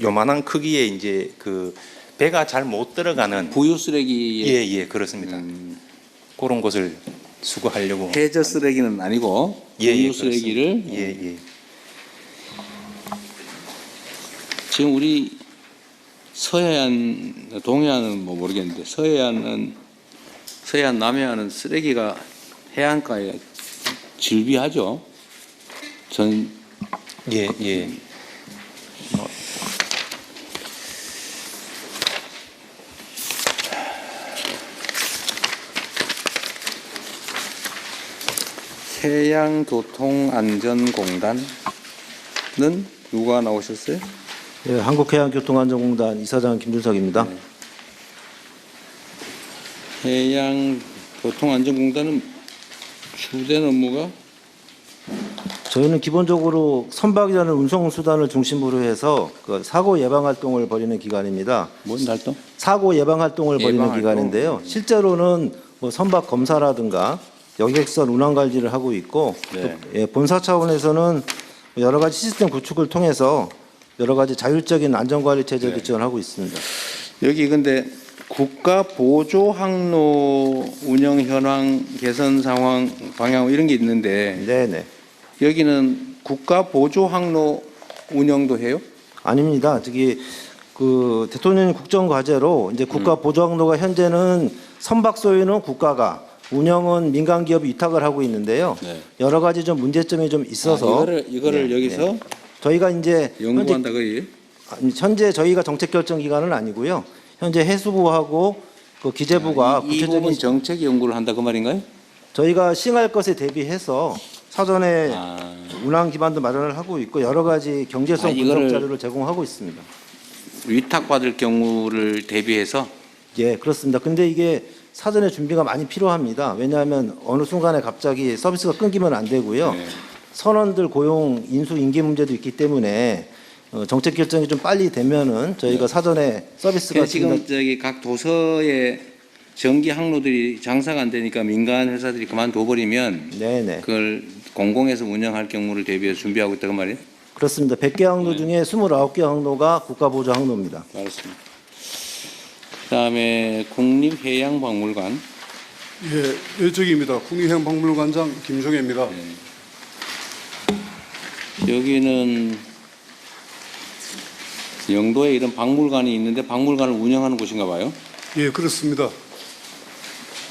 요만한 크기의 이제 그 배가 잘 못 들어가는 부유 쓰레기 예, 예, 그렇습니다. 그런 곳을 수거하려고 해저 쓰레기는 아니고 예, 예, 부유 쓰레기를 예, 예. 지금 우리 서해안, 동해안은 뭐 모르겠는데 서해안, 남해안은 쓰레기가 해안가에 질비하죠. 예, 예. 해양교통안전공단은 누가 나오셨어요? 예, 한국해양교통안전공단 이사장 김준석입니다. 해양교통안전공단은 주된 업무가 저희는 기본적으로 선박이라는 운송수단을 중심으로 해서 그 사고 예방 활동을 벌이는 기관입니다. 뭔 활동? 사고 예방 활동을 벌이는 예방 활동. 기관인데요. 실제로는 뭐 선박 검사라든가 여객선 운항 관리를 하고 있고 네. 또, 예, 본사 차원에서는 여러 가지 시스템 구축을 통해서 여러 가지 자율적인 안전관리 체제를 네. 지원하고 있습니다. 여기 근데 국가 보조 항로 운영 현황 개선 상황 방향 이런 게 있는데 네네. 여기는 국가 보조 항로 운영도 해요? 아닙니다. 저기 그 대통령 국정 과제로 이제 국가 보조 항로가 현재는 선박 소유는 국가가 운영은 민간 기업이 위탁을 하고 있는데요. 네. 여러 가지 좀 문제점이 좀 있어서 이거를 네, 여기서 네. 저희가 이제 연구한다 그래요? 현재 저희가 정책 결정 기관은 아니고요. 현재 해수부하고 그 기재부가 이 부분 구체적인 정책 연구를 한다 그 말인가요? 저희가 시행할 것에 대비해서 사전에 운항 기반도 마련을 하고 있고 여러 가지 경제성 분석 이거를 자료를 제공하고 있습니다. 위탁받을 경우를 대비해서 예, 그렇습니다. 근데 이게 사전에 준비가 많이 필요합니다. 왜냐하면 어느 순간에 갑자기 서비스가 끊기면 안 되고요. 네. 선원들 고용, 인수, 인계 문제도 있기 때문에 정책 결정이 좀 빨리 되면은 저희가 사전에 서비스가 지금 저기 각 도서의 전기 항로들이 장사가 안 되니까 민간 회사들이 그만둬 버리면 네네. 그걸 공공에서 운영할 경우를 대비해서 준비하고 있다고 말이에요? 그렇습니다. 100개 항로 중에 29개 항로가 국가보조 항로입니다. 알았습니다. 그다음에 국립해양박물관 예, 이쪽입니다. 국립해양박물관장 김종혜입니다. 여기는 영도에 이런 박물관이 있는데 박물관을 운영하는 곳인가 봐요. 예, 그렇습니다.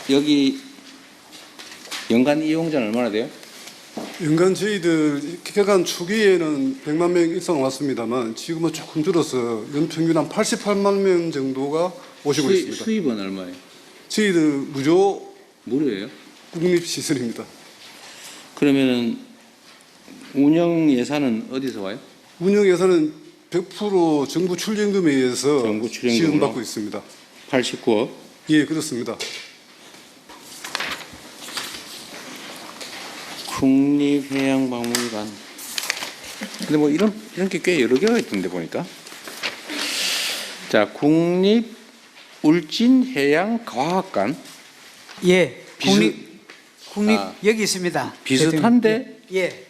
여기 연간 이용자는 얼마나 돼요? 연간 저희들 개관 초기에는 100만 명 이상 왔습니다만 지금은 조금 줄어서 연평균 한 88만 명 정도가 오시고 있습니다. 수입은 얼마예요? 저희들 무료예요? 국립시설입니다. 그러면은 운영 예산은 어디서 와요? 운영 예산은 100% 정부 출연금에 의해서 정부 출연금으로? 지원받고 있습니다. 89억. 예, 그렇습니다. 국립해양박물관. 근데 뭐 이런 게 꽤 여러 개가 있던데 보니까. 자, 국립울진해양과학관. 예, 국립 아, 여기 있습니다. 비슷한데 예,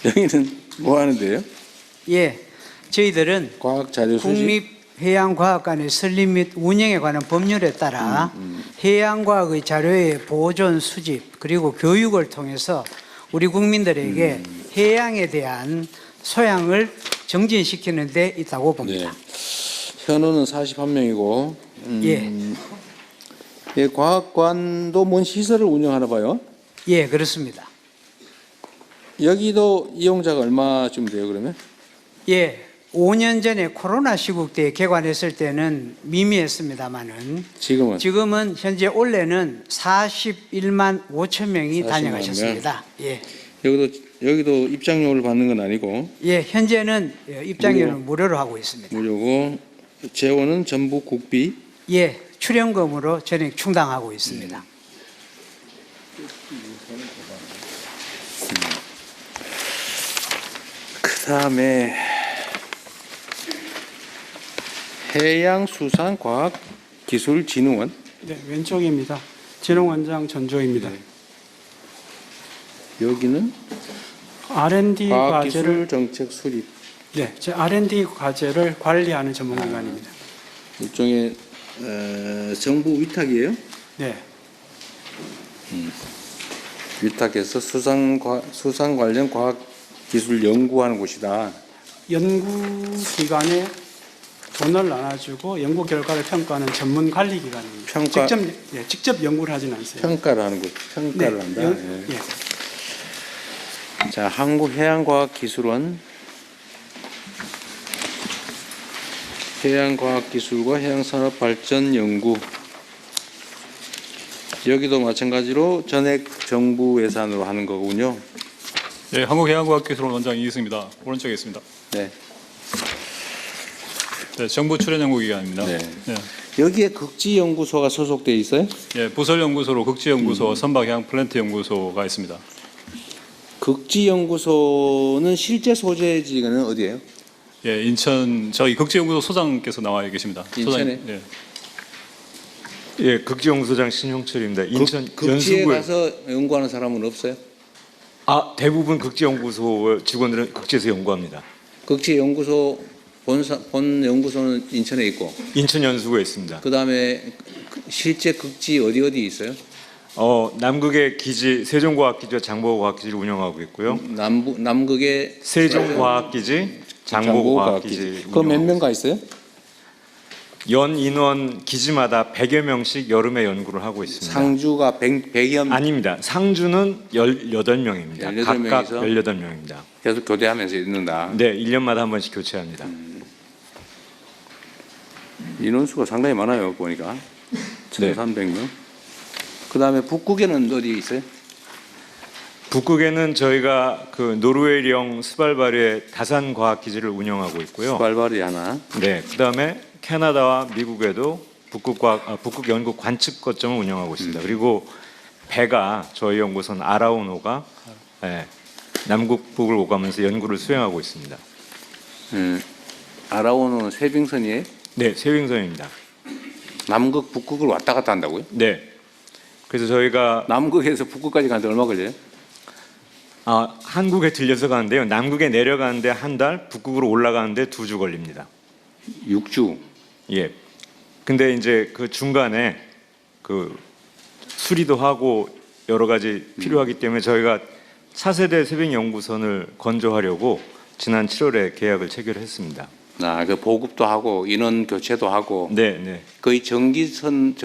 여기는 뭐 하는데요? 예, 저희들은 과학 자료 수집. 국립해양과학관의 설립 및 운영에 관한 법률에 따라 해양과학의 자료의 보존, 수집 그리고 교육을 통해서 우리 국민들에게 해양에 대한 소양을 정진시키는 데 있다고 봅니다. 현우는 41명이고 예. 예, 과학관도 뭔 시설을 운영하나 봐요. 예, 그렇습니다. 여기도 이용자가 얼마쯤 돼요, 그러면? 예, 5년 전에 코로나 시국 때 개관했을 때는 미미했습니다만은 지금은 현재 올해는 41만 5천 명이 41만 다녀가셨습니다. 예. 여기도 입장료를 받는 건 아니고 예, 현재는 입장료는 무료로 하고 있습니다. 무료고 재원은 전부 국비. 예, 출연금으로 전액 충당하고 있습니다. 그다음에 해양수산과학기술진흥원. 네, 왼쪽입니다. 진흥원장 전조입니다. 여기는 R&D 과제를 과학기술정책 수립. 네, 제 R&D 과제를 관리하는 전문기관입니다. 일종의 정부 위탁이에요? 네, 위탁해서 수산 관련 과학기술 연구하는 곳이다. 연구기관에 돈을 나눠주고 연구 결과를 평가하는 전문 관리기관입니다. 직접 연구를 하지는 않습니다. 평가를 하는 곳. 평가를 네, 한다. 예. 예. 자, 한국해양과학기술원. 해양과학기술과 해양산업발전연구. 여기도 마찬가지로 전액 정부 예산으로 하는 거군요. 네, 한국해양과학기술원 원장 이희승입니다. 오른쪽에 있습니다. 네. 네, 정부 출연 연구기관입니다. 네. 네. 여기에 극지연구소가 소속돼 있어요? 예, 부설연구소로 극지연구소, 선박해양 플랜트 연구소가 있습니다. 극지연구소는 실제 소재지는 어디예요? 예, 인천 저희 극지연구소 소장께서 나와 계십니다. 인천에? 소장님, 예. 예, 극지연구소장 신용철입니다. 인천 극지에 연수구에 가서 연구하는 사람은 없어요? 대부분 극지연구소 직원들은 극지에서 연구합니다. 극지연구소 본 연구소는 인천에 있고 인천 연수구에 있습니다. 그다음에 실제 극지 어디 있어요? 남극의 기지 세종과학기지와 장보고과학기지를 운영하고 있고요. 남극의 세종과학기지, 장보고과학기지. 그 몇 명 가 있어요? 연 인원 기지마다 100여 명씩 여름에 연구를 하고 있습니다. 상주가 100여 명? 아닙니다. 상주는 18명입니다. 18명이서? 각각 18명입니다. 계속 교대하면서 있는다. 네, 1년마다 한 번씩 교체합니다. 인원수가 상당히 많아요, 보니까. 1,300명. 그다음에 북극에는 어디 있어요? 북극에는 저희가 그 노르웨이령 스발바리의 다산과학기지를 운영하고 있고요. 스발바리 하나. 네, 그다음에 캐나다와 미국에도 북극 연구 관측 거점을 운영하고 있습니다. 그리고 배가 저희 연구소는 아라오노가 남극북을 오가면서 연구를 수행하고 있습니다. 아라오노는 세빙선이에요? 네, 세빙선입니다. 남극, 북극을 왔다 갔다 한다고요? 네. 그래서 저희가 남극에서 북극까지 가는데 얼마 걸려요? 한국에 들려서 가는데요. 남극에 내려가는데 한 달, 북극으로 올라가는데 2주 걸립니다. 6주. 예. 근데 이제 그 중간에 그 수리도 하고 여러 가지 필요하기 때문에 저희가 차세대 세빙 연구선을 건조하려고 지난 7월에 계약을 체결했습니다. 그 보급도 하고 인원 교체도 하고. 네. 거의 전기선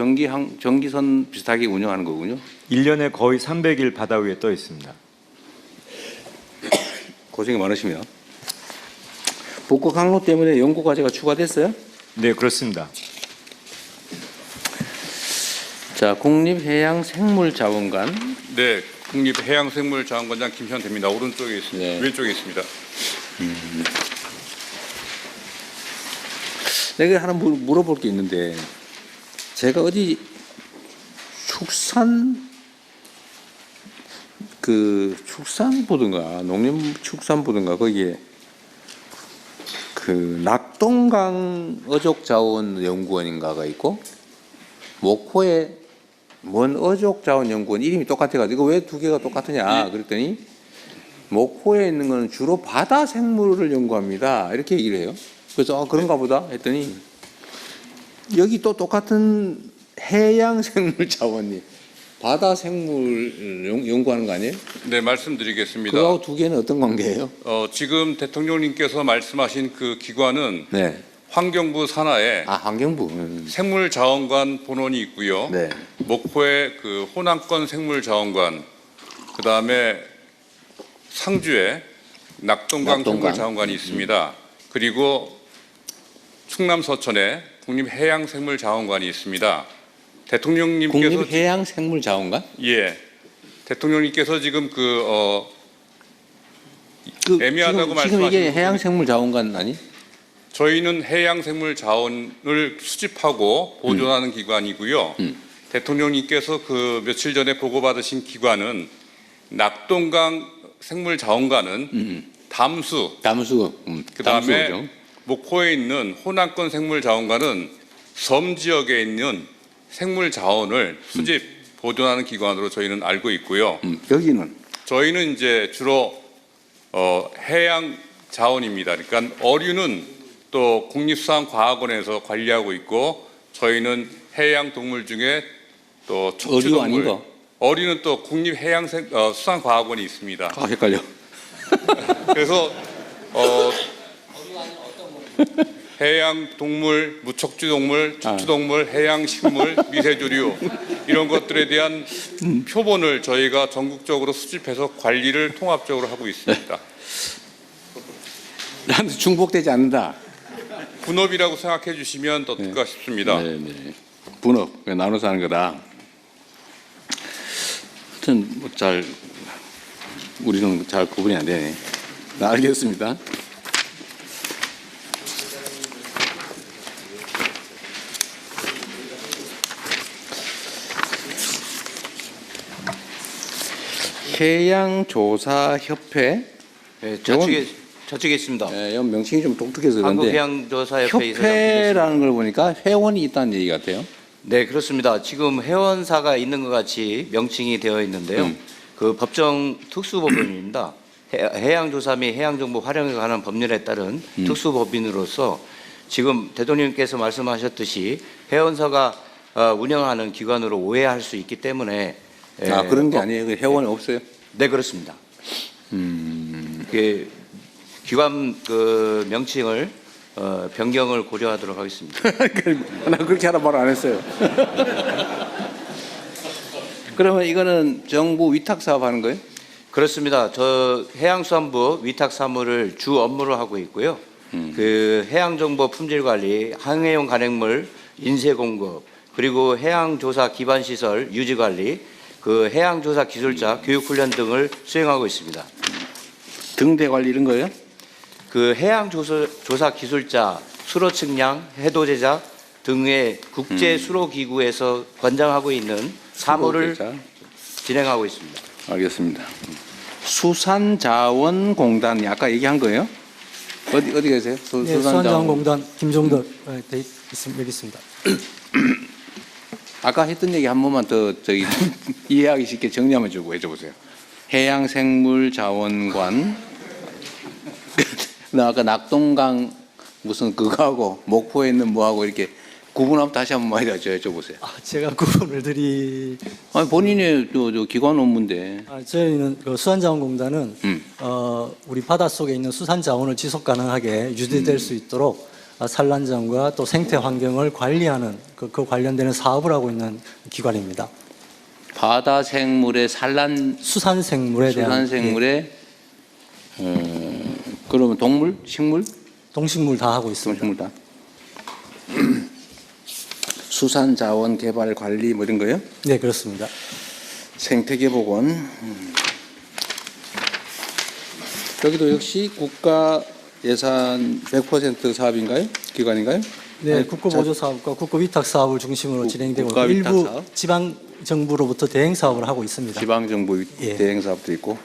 비슷하게 운영하는 거군요. 1년에 거의 300일 바다 위에 떠 있습니다. 고생이 많으시네요. 북극 항로 때문에 연구 과제가 추가됐어요? 네, 그렇습니다. 자, 국립해양생물자원관. 네, 국립해양생물자원관장 김현대입니다. 오른쪽에 있습니다. 네. 왼쪽에 있습니다. 내가 하나 물어볼 게 있는데, 제가 어디 축산부든가 농림축산부든가 거기에 그 낙동강 어족자원연구원인가가 있고 목포에 뭔 어족자원연구원 이름이 똑같아가지고 왜 두 개가 똑같으냐 그랬더니 목포에 있는 거는 주로 바다 생물을 연구합니다. 이렇게 얘기를 해요. 그래서 그런가 보다 했더니 여기 또 똑같은 해양 생물 자원이 바다 생물 연구하는 거 아니에요? 네, 말씀드리겠습니다. 그거하고 두 개는 어떤 관계예요? 지금 대통령님께서 말씀하신 그 기관은 네. 환경부 산하에 환경부 생물자원관 본원이 있고요. 네. 목포에 그 호남권 생물자원관, 그 다음에 상주에 낙동강 생물자원관이 있습니다. 그리고 충남 서천에 국립해양생물자원관이 있습니다. 대통령님께서 국립해양생물자원관? 예, 대통령님께서 지금 애매하다고 지금 말씀하신 이게 해양생물자원관 아니? 저희는 해양생물자원을 수집하고 보존하는 기관이고요. 대통령님께서 그 며칠 전에 보고받으신 기관은 낙동강 생물자원관은 담수, 그다음에 목포에 있는 호남권 생물자원관은 섬 지역에 있는 생물자원을 수집, 보존하는 기관으로 저희는 알고 있고요. 여기는? 저희는 이제 주로 해양 자원입니다. 그러니까 어류는 또 국립수산과학원에서 관리하고 있고 저희는 해양 동물 중에 또 척추동물, 어류 아닌가? 어류는 또 국립해양수산과학원이 있습니다. 헷갈려. 그래서 해양 동물, 무척추 동물, 척추 동물, 해양 식물, 미세조류 이런 것들에 대한 표본을 저희가 전국적으로 수집해서 관리를 통합적으로 하고 있습니다. 나한테 중복되지 않는다. 분업이라고 생각해 주시면 어떨까 싶습니다. 네. 분업, 나눠서 하는 거다. 하여튼 우리는 잘 구분이 안 되네. 알겠습니다. 해양조사협회. 네, 저쪽에 있습니다. 네, 명칭이 좀 독특해서 그런데 한국해양조사협회 협회라는 걸 보니까 회원이 있다는 얘기 같아요. 네, 그렇습니다. 지금 회원사가 있는 것 같이 명칭이 되어 있는데요. 그 법정 특수법인입니다. 해양조사 및 해양정보 활용에 관한 법률에 따른 특수법인으로서 지금 대통령님께서 말씀하셨듯이 회원사가 운영하는 기관으로 오해할 수 있기 때문에 그런 게 아니에요. 회원이 없어요? 네, 그렇습니다. 기관 그 명칭을 변경을 고려하도록 하겠습니다. 나 그렇게 하라 말 안 했어요. 그러면 이거는 정부 위탁 사업 하는 거예요? 그렇습니다. 저 해양수산부 위탁 사무를 주 업무로 하고 있고요. 그 해양정보 품질관리, 항해용 간행물 인쇄 공급, 그리고 해양조사 기반시설 유지관리, 그 해양조사 기술자 교육훈련 등을 수행하고 있습니다. 등대 관리 이런 거예요? 그 해양조사 기술자 수로 측량, 해도 제작 등의 국제 수로 기구에서 관장하고 있는 사무를 진행하고 있습니다. 알겠습니다. 수산자원공단이 아까 얘기한 거예요? 어디 계세요? 네, 수산자원공단 김종덕 여기 있습니다. 아까 했던 얘기 한 번만 더 이해하기 쉽게 정리 한번 해줘보세요. 해양생물자원관, 아까 낙동강 무슨 그거하고 목포에 있는 뭐하고 이렇게 구분하면 다시 한번 여쭤보세요. 제가 구분을 아니 본인의 기관 업무인데. 저희는 그 수산자원공단은 우리 바닷속에 있는 수산자원을 지속 가능하게 유지될 수 있도록 산란장과 또 생태 환경을 관리하는 그 관련되는 사업을 하고 있는 기관입니다. 바다 생물의 수산생물에 대한 그러면 동물, 식물? 동식물 다 하고 있습니다. 동식물 다. 수산자원 개발 관리 뭐 이런 거요? 네, 그렇습니다. 생태계복원. 여기도 역시 국가 예산 100% 사업인가요? 기관인가요? 네, 국고보조 사업과 국고위탁 사업을 중심으로 진행되고 있고 일부 사업? 지방 정부로부터 대행 사업을 하고 있습니다. 지방 정부 대행 사업도 있고.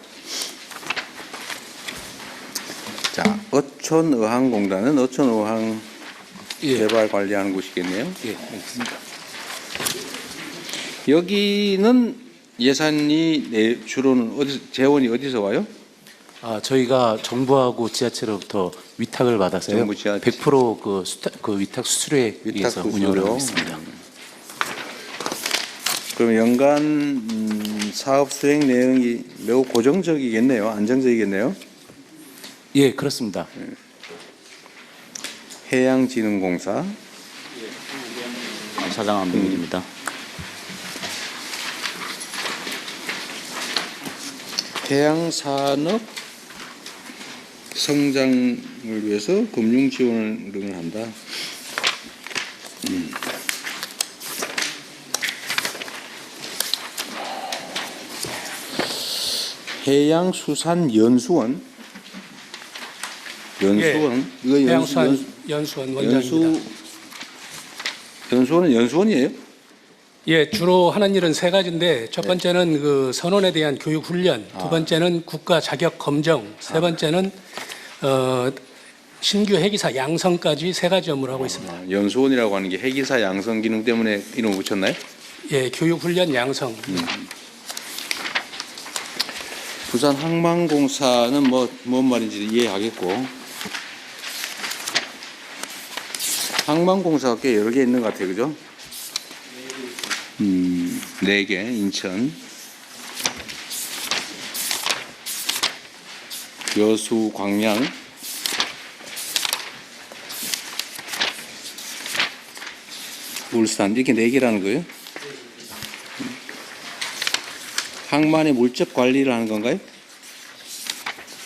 자, 어촌어항공단은 어촌어항 개발 관리하는 곳이겠네요. 예, 알겠습니다. 여기는 예산이 주로는 재원이 어디서 와요? 저희가 정부하고 지자체로부터 위탁을 받아서요. 정부 지자체. 100% 그 위탁 수수료에 의해서 운영을 하고 있습니다. 그럼 연간 사업 수행 내용이 매우 고정적이겠네요. 안정적이겠네요. 예, 그렇습니다. 해양진흥공사 사장 안병일입니다. 해양산업 성장을 위해서 금융 지원을 한다. 해양수산연수원 이거 연수원 원장입니다. 연수원은 연수원이에요? 예, 주로 하는 일은 세 가지인데 첫 번째는 그 선원에 대한 교육 훈련, 두 번째는 국가 자격 검정, 세 번째는 신규 해기사 양성까지 세 가지 업무를 하고 있습니다. 연수원이라고 하는 게 해기사 양성 기능 때문에 이름을 붙였나요? 예, 교육 훈련 양성. 부산 항만공사는 뭔 말인지 이해하겠고, 항만공사가 꽤 여러 개 있는 것 같아요, 그죠? 4개, 인천, 여수, 광양, 울산, 이렇게 4개라는 거예요? 항만의 물적 관리를 하는 건가요?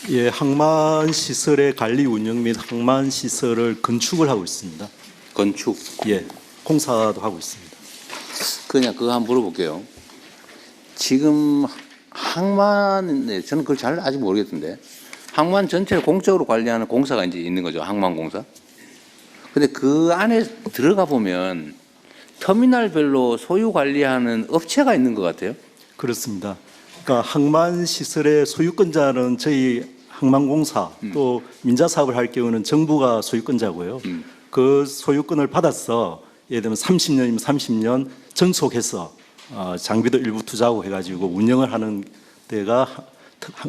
예, 항만 시설의 관리 운영 및 항만 시설을 건축을 하고 있습니다. 건축? 예, 공사도 하고 있습니다. 그냥 그거 한번 물어볼게요. 지금 항만, 저는 그걸 잘 아직 모르겠던데, 항만 전체를 공적으로 관리하는 공사가 이제 있는 거죠, 항만공사. 근데 그 안에 들어가 보면 터미널별로 소유 관리하는 업체가 있는 것 같아요. 그렇습니다. 그러니까 항만 시설의 소유권자는 저희 항만공사 또 민자사업을 할 경우는 정부가 소유권자고요. 그 소유권을 받아서 예를 들면 30년이면 30년 전속해서 장비도 일부 투자하고 해가지고 운영을 하는 데가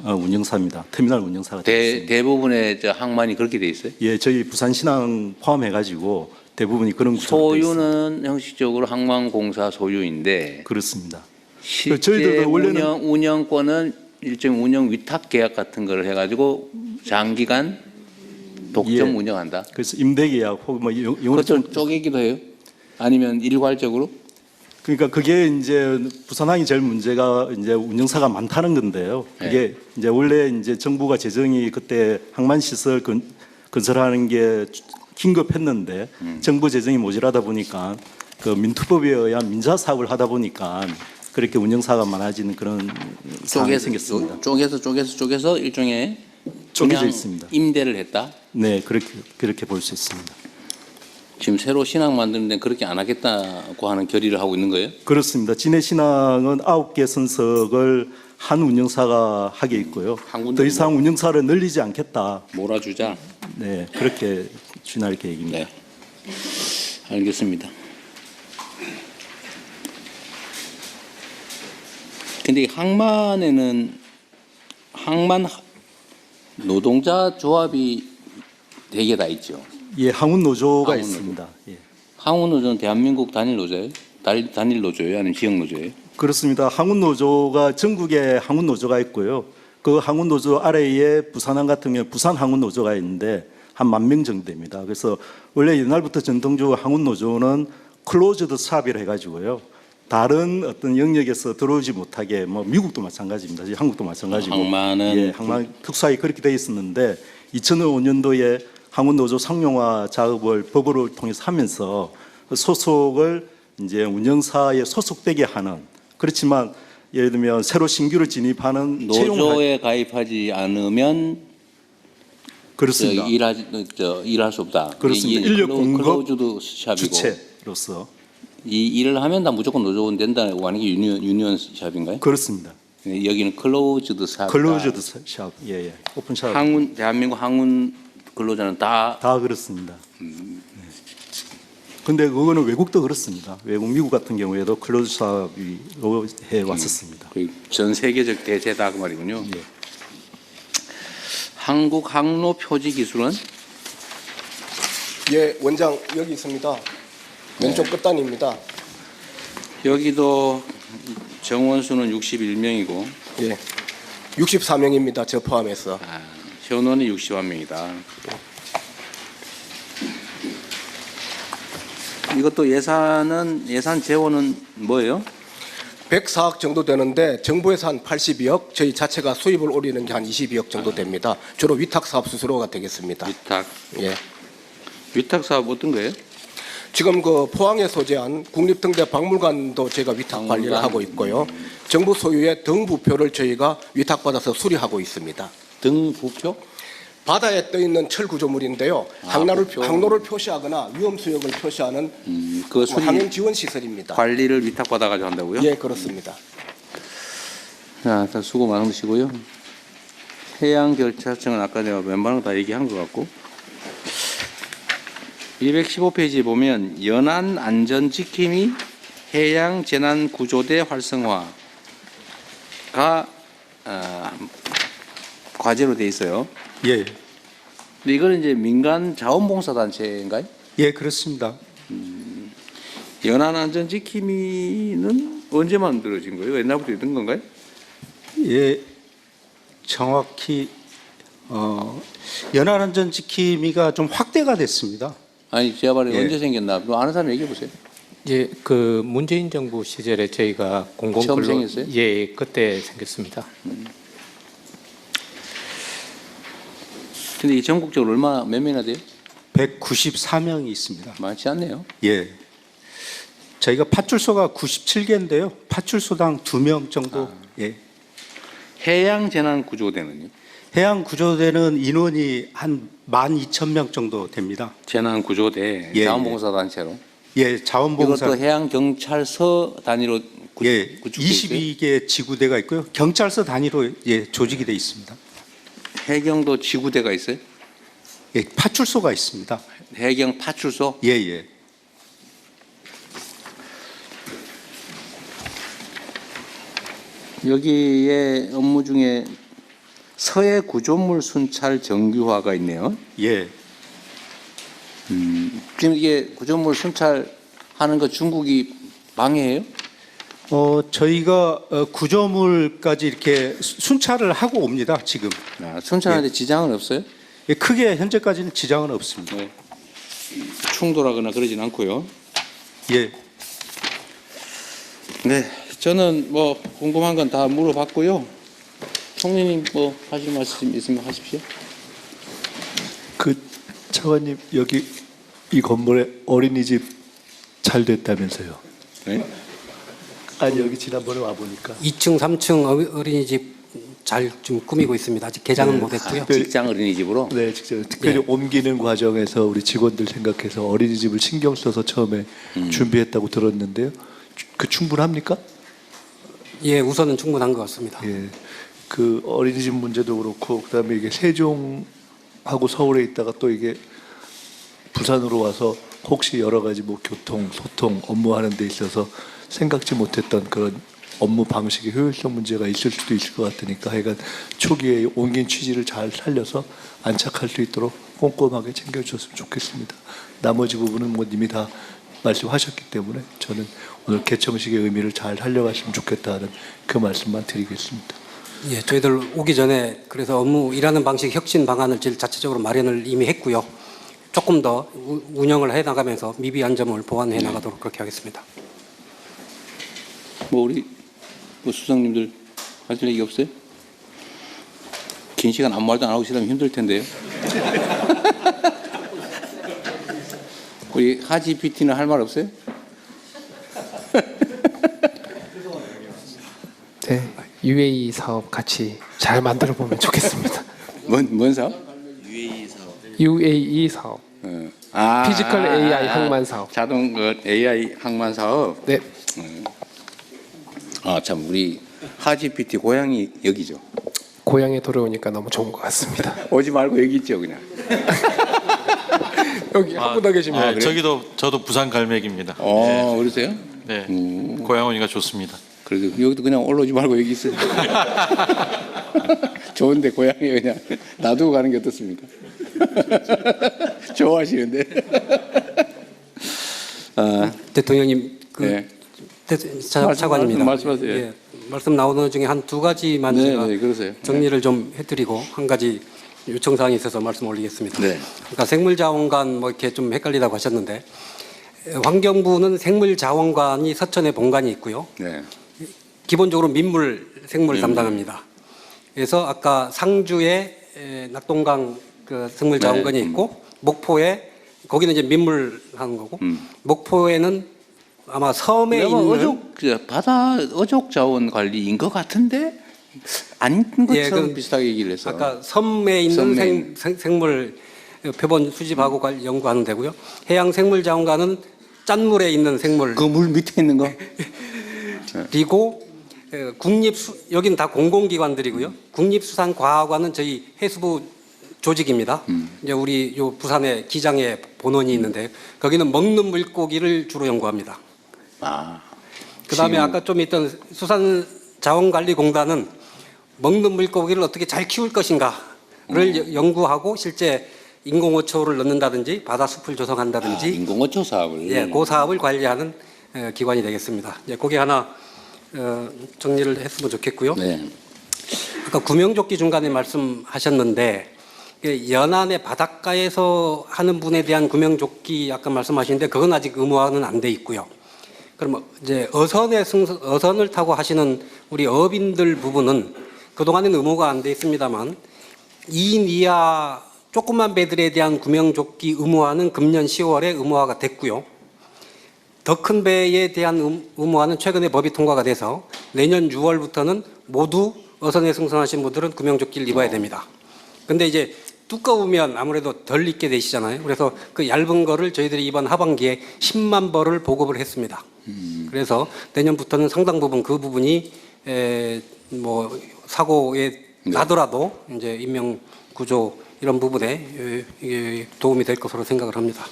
운영사입니다. 터미널 운영사가 되겠습니다. 대부분의 항만이 그렇게 돼 있어요? 예, 저희 부산신항 포함해가지고 대부분이 그런 구조로 돼 있습니다. 소유는 형식적으로 항만공사 소유인데 그렇습니다. 실제 저희들도 원래는 운영권은 일종 운영 위탁 계약 같은 걸 해가지고 장기간 독점 예. 운영한다. 그래서 임대 계약 혹은 뭐 그것도 쪼개기도 해요? 아니면 일괄적으로? 그러니까 그게 이제 부산항이 제일 문제가 이제 운영사가 많다는 건데요. 그게 이제 원래 이제 정부가 재정이 그때 항만 시설 건설하는 게 긴급했는데 정부 재정이 모자라다 보니까 그 민투법에 의한 민자 사업을 하다 보니까 그렇게 운영사가 많아지는 그런 상황이 생겼습니다. 쪼개서 일종의 쪼개져 그냥 있습니다. 임대를 했다? 네, 그렇게 볼 수 있습니다. 지금 새로 신항 만드는 데는 그렇게 안 하겠다고 하는 결의를 하고 있는 거예요? 그렇습니다. 진해신항은 9개 선석을 한 운영사가 하게 있고요. 더 이상 운영사를 늘리지 않겠다. 몰아주자. 네, 그렇게 진할 계획입니다. 네. 알겠습니다. 근데 이 항만에는 항만 노동자 조합이 4개 다 있죠. 예, 항운 노조가 있습니다. 예. 항운 노조는 대한민국 단일 노조예요? 단일 노조예요? 아니면 지역 노조예요? 그렇습니다. 항운 노조가 전국에 항운 노조가 있고요. 그 항운 노조 아래에 부산항 같은 경우 부산 항운 노조가 있는데 한 10,000명 정도 됩니다. 그래서 원래 옛날부터 전통적으로 항운 노조는 클로즈드 샵이라 해가지고요. 다른 어떤 영역에서 들어오지 못하게 뭐 미국도 마찬가지입니다. 한국도 마찬가지고. 항만은 예, 항만 특수하게 그렇게 돼 있었는데 2005년도에 항운 노조 상용화 작업을 법으로 통해서 하면서 소속을 이제 운영사에 소속되게 하는, 그렇지만 예를 들면 새로 신규로 진입하는 노조에 가입하지 않으면 그렇습니다. 일할 수 없다. 그렇습니다. 인력 공급 클로즈드 샵이고 주체로서 이 일을 하면 다 무조건 노조원 된다고 하는 게 유니언 샵인가요? 그렇습니다. 여기는 클로즈드 샵. 클로즈드 샵, 예, 오픈 샵. 항운 대한민국 항운 근로자는 다 그렇습니다. 근데 그거는 외국도 그렇습니다. 외국 미국 같은 경우에도 클로즈 샵이 해 왔었습니다. 전 세계적 대세다 그 말이군요. 예. 한국 항로 표지 기술은 예, 원장 여기 있습니다. 왼쪽 끝단입니다. 여기도 정원수는 61명이고 예, 64명입니다. 저 포함해서. 현원이 61명이다. 이것도 예산 재원은 뭐예요? 104억 정도 되는데 정부에서 한 82억, 저희 자체가 수입을 올리는 게 한 22억 정도 됩니다. 주로 위탁 사업 수수료가 되겠습니다. 위탁. 예. 위탁 사업 어떤 거예요? 지금 그 포항에 소재한 국립등대 박물관도 저희가 위탁 관리를 하고 있고요. 정부 소유의 등부표를 저희가 위탁받아서 수리하고 있습니다. 등부표? 바다에 떠 있는 철 구조물인데요. 항로를 표시하거나 위험 수역을 표시하는 그 수리 항행 지원 시설입니다. 관리를 위탁받아가지고 한다고요? 예, 그렇습니다. 자, 다 수고 많으시고요. 해양경찰청은 아까 내가 웬만한 거 다 얘기한 것 같고 215페이지에 보면 연안 안전 지킴이 해양 재난 구조대 활성화가 과제로 돼 있어요. 예. 근데 이거는 이제 민간 자원봉사 단체인가요? 예, 그렇습니다. 연안 안전 지킴이는 언제 만들어진 거예요? 옛날부터 있던 건가요? 예, 정확히 연안안전지킴이가 좀 확대가 됐습니다. 아니 제가 말해 예. 언제 생겼나? 뭐 아는 사람 얘기해 보세요. 예, 그 문재인 정부 시절에 저희가 처음 공공근로 생겼어요? 예, 그때 생겼습니다. 근데 이 전국적으로 몇 명이나 돼요? 194명이 있습니다. 많지 않네요. 예. 저희가 파출소가 97개인데요. 파출소당 2명 정도. 예. 해양 재난 구조대는요? 해양 구조대는 인원이 한 12,000명 정도 됩니다. 재난 구조대 예, 자원봉사 단체로. 예, 자원봉사. 이것도 해양 경찰서 단위로 예, 구축돼 있어요? 22개 지구대가 있고요. 경찰서 단위로 예, 조직이 돼 있습니다. 해경도 지구대가 있어요? 예, 파출소가 있습니다. 해경 파출소? 예, 예. 여기에 업무 중에 서해 구조물 순찰 정규화가 있네요. 예. 지금 이게 구조물 순찰하는 거 중국이 방해해요? 저희가 구조물까지 이렇게 순찰을 하고 옵니다. 지금. 순찰하는데 지장은 없어요? 예, 크게 현재까지는 지장은 없습니다. 네. 충돌하거나 그러진 않고요. 예. 네, 저는 뭐 궁금한 건 다 물어봤고요. 총리님 뭐 하실 말씀 있으면 하십시오. 차관님 여기 이 건물에 어린이집 잘 됐다면서요? 네? 아니 여기 지난번에 와 보니까 2층, 3층 어린이집 잘 좀 꾸미고 있습니다. 아직 개장은 못했고요. 직장 어린이집으로? 네, 특별히 옮기는 과정에서 우리 직원들 생각해서 어린이집을 신경 써서 처음에 준비했다고 들었는데요. 그 충분합니까? 예, 우선은 충분한 것 같습니다. 예, 그 어린이집 문제도 그렇고 그다음에 이게 세종하고 서울에 있다가 또 이게 부산으로 와서 혹시 여러 가지 뭐 교통, 소통, 업무하는 데 있어서 생각지 못했던 그런 업무 방식의 효율성 문제가 있을 수도 있을 것 같으니까 하여간 초기에 옮긴 취지를 잘 살려서 안착할 수 있도록 꼼꼼하게 챙겨주셨으면 좋겠습니다. 나머지 부분은 뭐 이미 다 말씀하셨기 때문에 저는 오늘 개청식의 의미를 잘 살려갔으면 좋겠다는 그 말씀만 드리겠습니다. 예, 저희들 오기 전에 그래서 업무 일하는 방식 혁신 방안을 제일 자체적으로 마련을 이미 했고요. 조금 더 운영을 해 나가면서 미비한 점을 보완해 나가도록 그렇게 하겠습니다. 뭐 우리 뭐 수석님들 하실 얘기 없어요? 긴 시간 아무 말도 안 하고 있으면 힘들 텐데요. 우리 하지 PT는 할 말 없어요? 네, UAE 사업 같이 잘 만들어 보면 좋겠습니다. 뭔 사업? UAE 사업. 피지컬 AI 항만 사업. 자동 AI 항만 사업. 네. 참 우리 하지 PT 고향이 여기죠. 고향에 돌아오니까 너무 좋은 것 같습니다. 오지 말고 여기 있죠 그냥. 여기 한 분 더 계십니다. 그래요? 저도 부산 갈매기입니다. 그러세요? 네. 고향 오니까 좋습니다. 그래도 여기도 그냥 올라오지 말고 여기 있어요. 좋은데 고향에 그냥 놔두고 가는 게 어떻습니까? 좋아하시는데. 대통령님, 차관입니다. 말씀하세요. 예, 말씀 나오는 중에 한 두 가지만 제가 그러세요. 정리를 좀 해드리고 한 가지 요청 사항이 있어서 말씀 올리겠습니다. 네. 그러니까 생물자원관 뭐 이렇게 좀 헷갈리다고 하셨는데 환경부는 생물자원관이 서천에 본관이 있고요. 네. 기본적으로 민물 생물 담당합니다. 그래서 아까 상주에 낙동강 그 생물자원관이 있고 목포에 거기는 이제 민물 하는 거고 목포에는 아마 섬에 있는 바다 어족 자원 관리인 것 같은데 아닌 것처럼 비슷하게 얘기를 해서 아까 섬에 있는 생물 표본 수집하고 연구하는 데고요. 해양 생물자원관은 짠물에 있는 생물. 그 물 밑에 있는 거. 그리고 여기는 다 공공기관들이고요. 국립수산과학원은 저희 해수부 조직입니다. 이제 우리 요 부산에 기장에 본원이 있는데 거기는 먹는 물고기를 주로 연구합니다. 그다음에 아까 좀 있던 수산자원관리공단은 먹는 물고기를 어떻게 잘 키울 것인가를 연구하고 실제 인공어초를 넣는다든지 바다숲을 조성한다든지 인공어초 사업을 예, 그 사업을 관리하는 기관이 되겠습니다. 예, 그게 하나 정리를 했으면 좋겠고요. 네. 아까 구명조끼 중간에 말씀하셨는데 연안의 바닷가에서 하는 분에 대한 구명조끼 아까 말씀하시는데 그건 아직 의무화는 안 돼 있고요. 그럼 이제 어선을 타고 하시는 우리 어민들 부분은 그동안에는 의무가 안 돼 있습니다만 2인 이하 조그만 배들에 대한 구명조끼 의무화는 금년 10월에 의무화가 됐고요. 더 큰 배에 대한 의무화는 최근에 법이 통과가 돼서 내년 6월부터는 모두 어선에 승선하신 분들은 구명조끼를 입어야 됩니다. 근데 이제 두꺼우면 아무래도 덜 입게 되시잖아요. 그래서 그 얇은 거를 저희들이 이번 하반기에 10만 벌을 보급을 했습니다. 그래서 내년부터는 상당 부분 그 부분이 뭐 사고에 나더라도 이제 인명 구조 이런 부분에 도움이 될 것으로 생각을 합니다.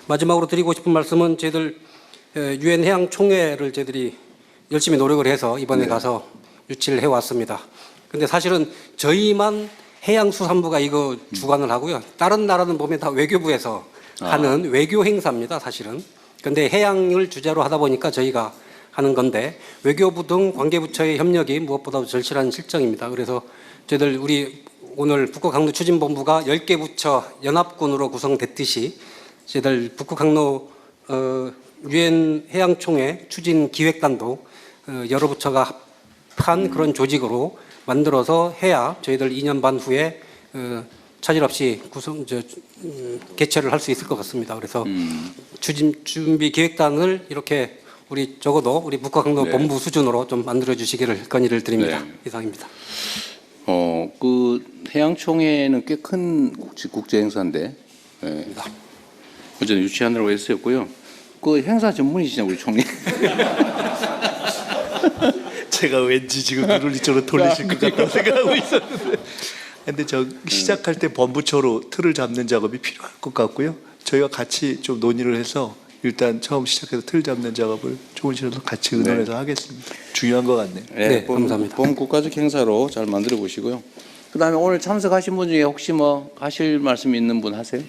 마지막으로 드리고 싶은 말씀은 저희들 유엔 해양 총회를 저희들이 열심히 노력을 해서 이번에 가서 유치를 해왔습니다. 근데 사실은 저희만 해양수산부가 이거 주관을 하고요. 다른 나라는 보면 다 외교부에서 하는 외교 행사입니다, 사실은. 근데 해양을 주제로 하다 보니까 저희가 하는 건데 외교부 등 관계부처의 협력이 무엇보다도 절실한 실정입니다. 그래서 저희들 우리 오늘 북극항로 추진본부가 10개 부처 연합군으로 구성됐듯이 저희들 북극항로 유엔 해양총회 추진기획단도 여러 부처가 합한 그런 조직으로 만들어서 해야 저희들 2년 반 후에 차질 없이 개최를 할 수 있을 것 같습니다. 그래서 추진 준비 기획단을 이렇게 우리 적어도 우리 북극항로 본부 수준으로 좀 만들어 주시기를 건의를 드립니다. 이상입니다. 그 해양총회는 꽤 큰 국제 행사인데 어제는 유치하느라고 했었고요. 그 행사 전문이시냐 우리 총리? 제가 왠지 지금 눈을 이쪽으로 돌리실 것 같다고 생각하고 있었는데 근데 저 시작할 때 본부처로 틀을 잡는 작업이 필요할 것 같고요. 저희가 같이 좀 논의를 해서 일단 처음 시작해서 틀 잡는 작업을 조금씩이라도 같이 의논해서 하겠습니다. 중요한 것 같네요. 네, 감사합니다. 본 국가적 행사로 잘 만들어 보시고요. 그다음에 오늘 참석하신 분 중에 혹시 뭐 하실 말씀 있는 분 하세요?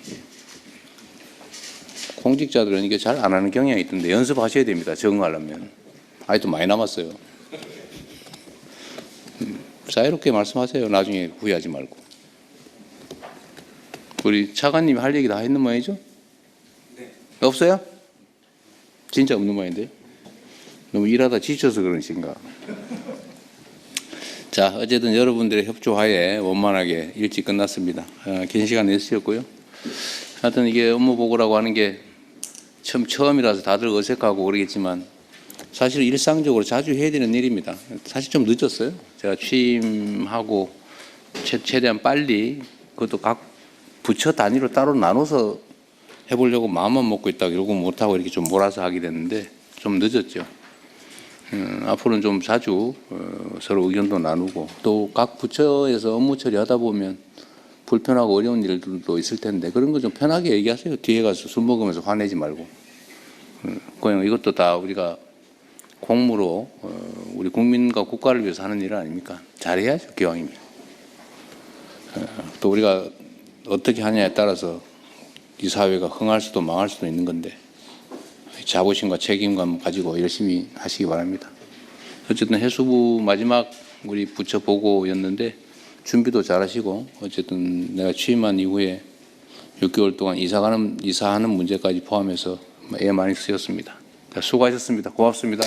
공직자들은 이게 잘 안 하는 경향이 있던데 연습하셔야 됩니다. 적응하려면. 아직도 많이 남았어요. 자유롭게 말씀하세요. 나중에 후회하지 말고. 우리 차관님이 할 얘기 다 했는 모양이죠? 네. 없어요? 진짜 없는 모양인데요? 너무 일하다 지쳐서 그러신가? 자, 어쨌든 여러분들의 협조하에 원만하게 일찍 끝났습니다. 긴 시간 내주셨고요. 하여튼 이게 업무 보고라고 하는 게 처음이라서 다들 어색하고 그러겠지만 사실 일상적으로 자주 해야 되는 일입니다. 사실 좀 늦었어요. 제가 취임하고 최대한 빨리 그것도 각 부처 단위로 따로 나눠서 해보려고 마음만 먹고 있다가 결국 못하고 이렇게 좀 몰아서 하게 됐는데 좀 늦었죠. 앞으로는 좀 자주 서로 의견도 나누고 또 각 부처에서 업무 처리하다 보면 불편하고 어려운 일들도 있을 텐데 그런 거 좀 편하게 얘기하세요. 뒤에 가서 술 먹으면서 화내지 말고. 그냥 이것도 다 우리가 공무로 우리 국민과 국가를 위해서 하는 일 아닙니까? 잘해야죠, 기왕이면. 또 우리가 어떻게 하냐에 따라서 이 사회가 흥할 수도 망할 수도 있는 건데 자부심과 책임감 가지고 열심히 하시기 바랍니다. 어쨌든 해수부 마지막 우리 부처 보고였는데 준비도 잘하시고 어쨌든 내가 취임한 이후에 6개월 동안 이사하는 문제까지 포함해서 애 많이 쓰였습니다. 수고하셨습니다. 고맙습니다.